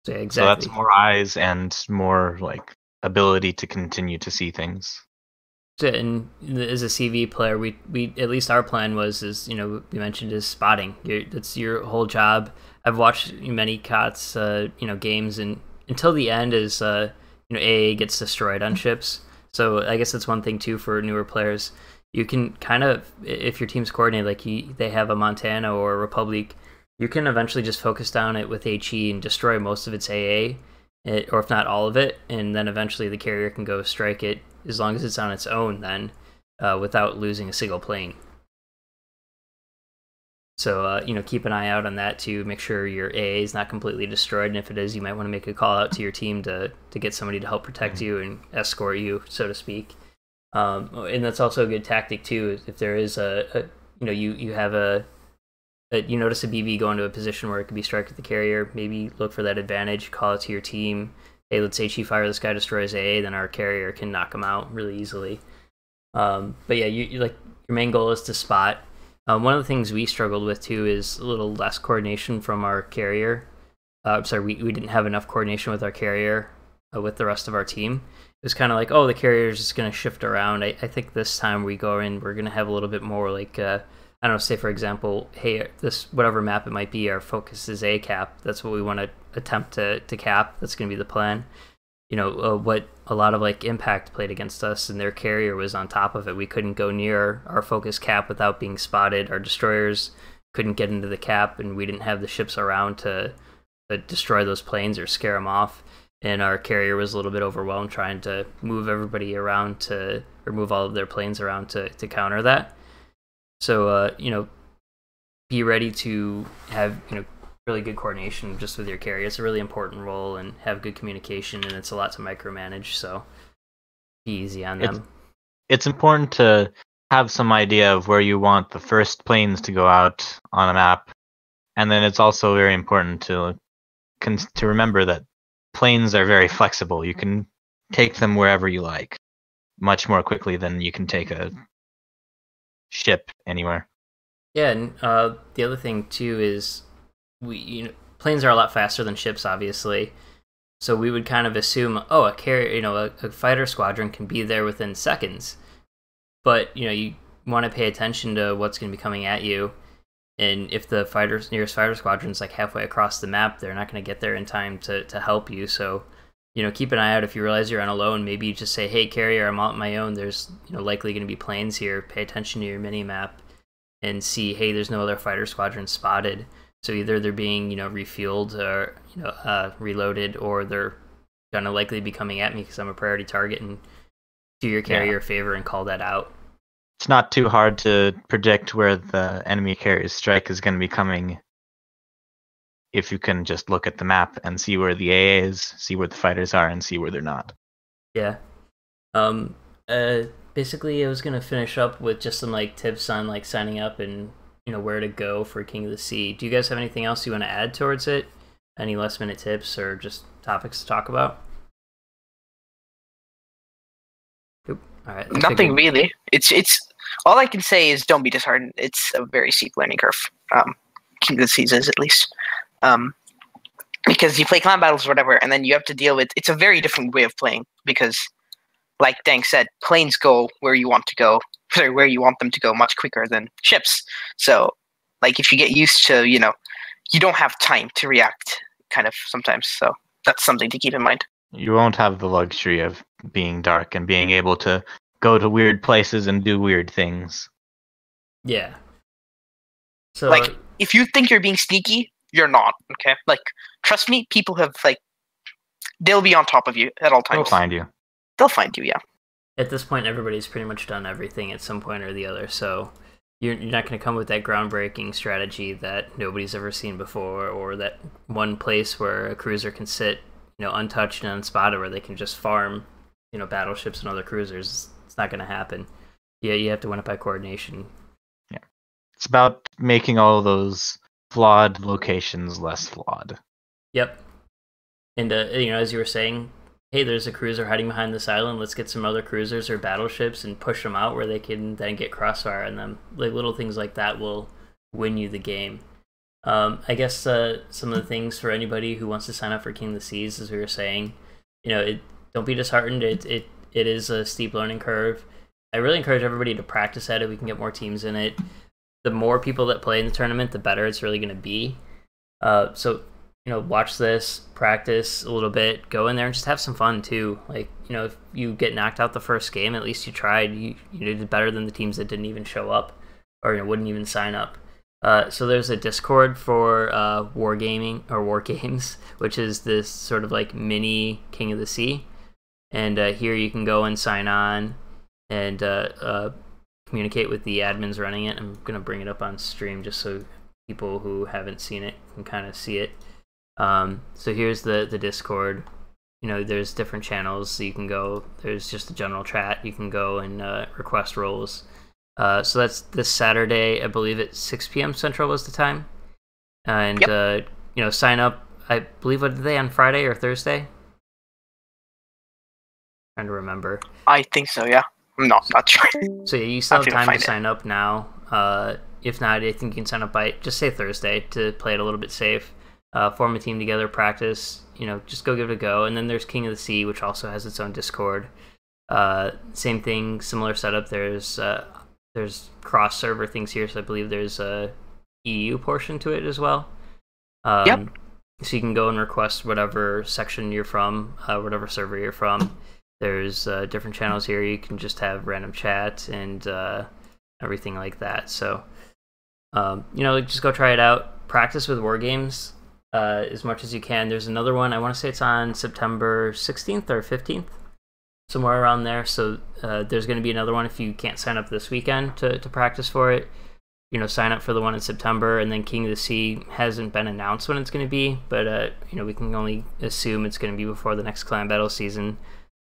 So, yeah, exactly. So that's more eyes and more like ability to continue to see things. So, and as a CV player, we at least our plan was we mentioned is spotting. That's your whole job. I've watched many KOTS games, and until the end is AA gets destroyed on ships. So I guess that's one thing too for newer players. You can kind of, if your team's coordinated, like they have a Montana or a Republic, you can eventually just focus down it with HE and destroy most of its AA, or if not all of it, and then eventually the carrier can go strike it as long as it's on its own then, without losing a single plane. So, keep an eye out on that to make sure your AA is not completely destroyed, and if it is, you might want to make a call out to your team to get somebody to help protect you and escort you, so to speak. And that's also a good tactic too. If there is you have you notice a BB go into a position where it could be strike with the carrier, maybe look for that advantage, call it to your team. Hey, let's HE fire this guy, destroys AA, then our carrier can knock him out really easily. But yeah, you like your main goal is to spot. One of the things we struggled with too is a little less coordination from our carrier. We didn't have enough coordination with our carrier with the rest of our team. It was kind of like, oh, the carrier is just going to shift around. I think this time we go in, we're going to have a little bit more like, I don't know, say for example, hey, this whatever map it might be, our focus is A cap. That's what we want to attempt to cap. That's going to be the plan. What a lot of like Impact played against us, and their carrier was on top of it. We couldn't go near our focus cap without being spotted. Our destroyers couldn't get into the cap, and we didn't have the ships around to destroy those planes or scare them off. And our carrier was a little bit overwhelmed trying to move everybody around or move all of their planes around to counter that. So, be ready to have, really good coordination just with your carrier. It's a really important role, and have good communication, and it's a lot to micromanage, so be easy on them. It's important to have some idea of where you want the first planes to go out on a map. And then it's also very important to remember that planes are very flexible. You can take them wherever you like, much more quickly than you can take a ship anywhere. Yeah, and the other thing too is planes are a lot faster than ships, obviously. So we would kind of assume, oh, a carrier, a fighter squadron can be there within seconds. But you want to pay attention to what's going to be coming at you. And if the nearest fighter squadron's like halfway across the map, they're not going to get there in time to help you. So, keep an eye out. If you realize you're on alone, maybe you just say, hey, carrier, I'm on my own. There's likely going to be planes here. Pay attention to your mini-map and see, hey, there's no other fighter squadron spotted. So either they're being, refueled or, reloaded, or they're going to likely be coming at me because I'm a priority target, and do your carrier a favor and call that out. It's not too hard to predict where the enemy carrier's strike is going to be coming if you can just look at the map and see where the AA is, see where the fighters are, and see where they're not. Yeah. Basically, I was going to finish up with just some tips on signing up and where to go for King of the Sea. Do you guys have anything else you want to add towards it? Any last minute tips or just topics to talk about? All right. Nothing really. It's all I can say is don't be disheartened. It's a very steep learning curve. King of the Seas is, at least. because you play clan battles or whatever, and then you have to deal with. It's a very different way of playing because, like Dank said, planes go where you want to go, sorry, where you want them to go much quicker than ships. So, like if you get used to, you don't have time to react, kind of sometimes. So that's something to keep in mind. You won't have the luxury of being dark and being able to go to weird places and do weird things. Yeah. So, like, if you think you're being sneaky, you're not. Okay, like, trust me, people have they'll be on top of you at all times. They'll find you. They'll find you. Yeah. At this point, everybody's pretty much done everything at some point or the other. So you're not going to come with that groundbreaking strategy that nobody's ever seen before, or that one place where a cruiser can sit, untouched and unspotted, where they can just farm, battleships and other cruisers. It's not going to happen. Yeah, you have to win it by coordination. Yeah, it's about making all those flawed locations less flawed. Yep. And as you were saying, hey, there's a cruiser hiding behind this island. Let's get some other cruisers or battleships and push them out where they can then get crossfire on them. Like little things like that will win you the game. I guess some of the things for anybody who wants to sign up for King of the Seas, as we were saying, don't be disheartened. It is a steep learning curve. I really encourage everybody to practice at it. We can get more teams in it. The more people that play in the tournament, the better it's really going to be. So watch this, practice a little bit, go in there and just have some fun too. Like, if you get knocked out the first game, at least you tried. You did better than the teams that didn't even show up or wouldn't even sign up. So there's a Discord for wargaming or war games, which is this sort of like mini King of the Sea. And here you can go and sign on and communicate with the admins running it. I'm going to bring it up on stream just so people who haven't seen it can kind of see it. So here's the Discord. There's different channels, so you can go. There's just a general chat. You can go and request roles. So that's this Saturday, I believe at 6 p.m. Central was the time. And yep. Sign up. I believe, what did they on Friday or Thursday? Trying to remember. I think so. Yeah, I'm not sure. So yeah, you still have time to sign up now. If not, I think you can sign up by just say Thursday to play it a little bit safe. Form a team together, practice, just go give it a go. And then there's King of the Sea, which also has its own Discord. Same thing, similar setup. There's cross server things here, so I believe there's a EU portion to it as well. Yep. So you can go and request whatever section you're from, whatever server you're from. There's different channels here. You can just have random chat and everything like that. So, just go try it out. Practice with war games as much as you can. There's another one. I want to say it's on September 16th or 15th, somewhere around there. So there's going to be another one if you can't sign up this weekend to practice for it. Sign up for the one in September, and then King of the Sea hasn't been announced when it's going to be, but we can only assume it's going to be before the next clan battle season.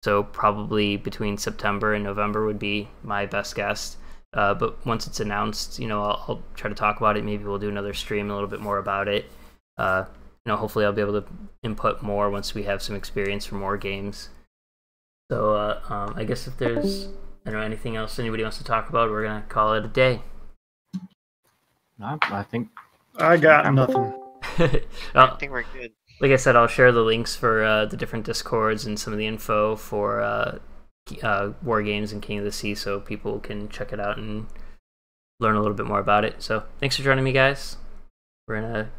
So probably between September and November would be my best guess. But once it's announced, I'll try to talk about it. Maybe we'll do another stream a little bit more about it. Hopefully I'll be able to input more once we have some experience for more games. So I guess if there's anything else anybody wants to talk about, we're gonna call it a day. I think I got nothing. I think we're good. Like I said, I'll share the links for the different Discords and some of the info for War Games and King of the Sea, so people can check it out and learn a little bit more about it. So thanks for joining me, guys. We're gonna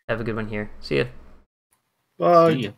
have a good one here. See ya. Bye. See ya.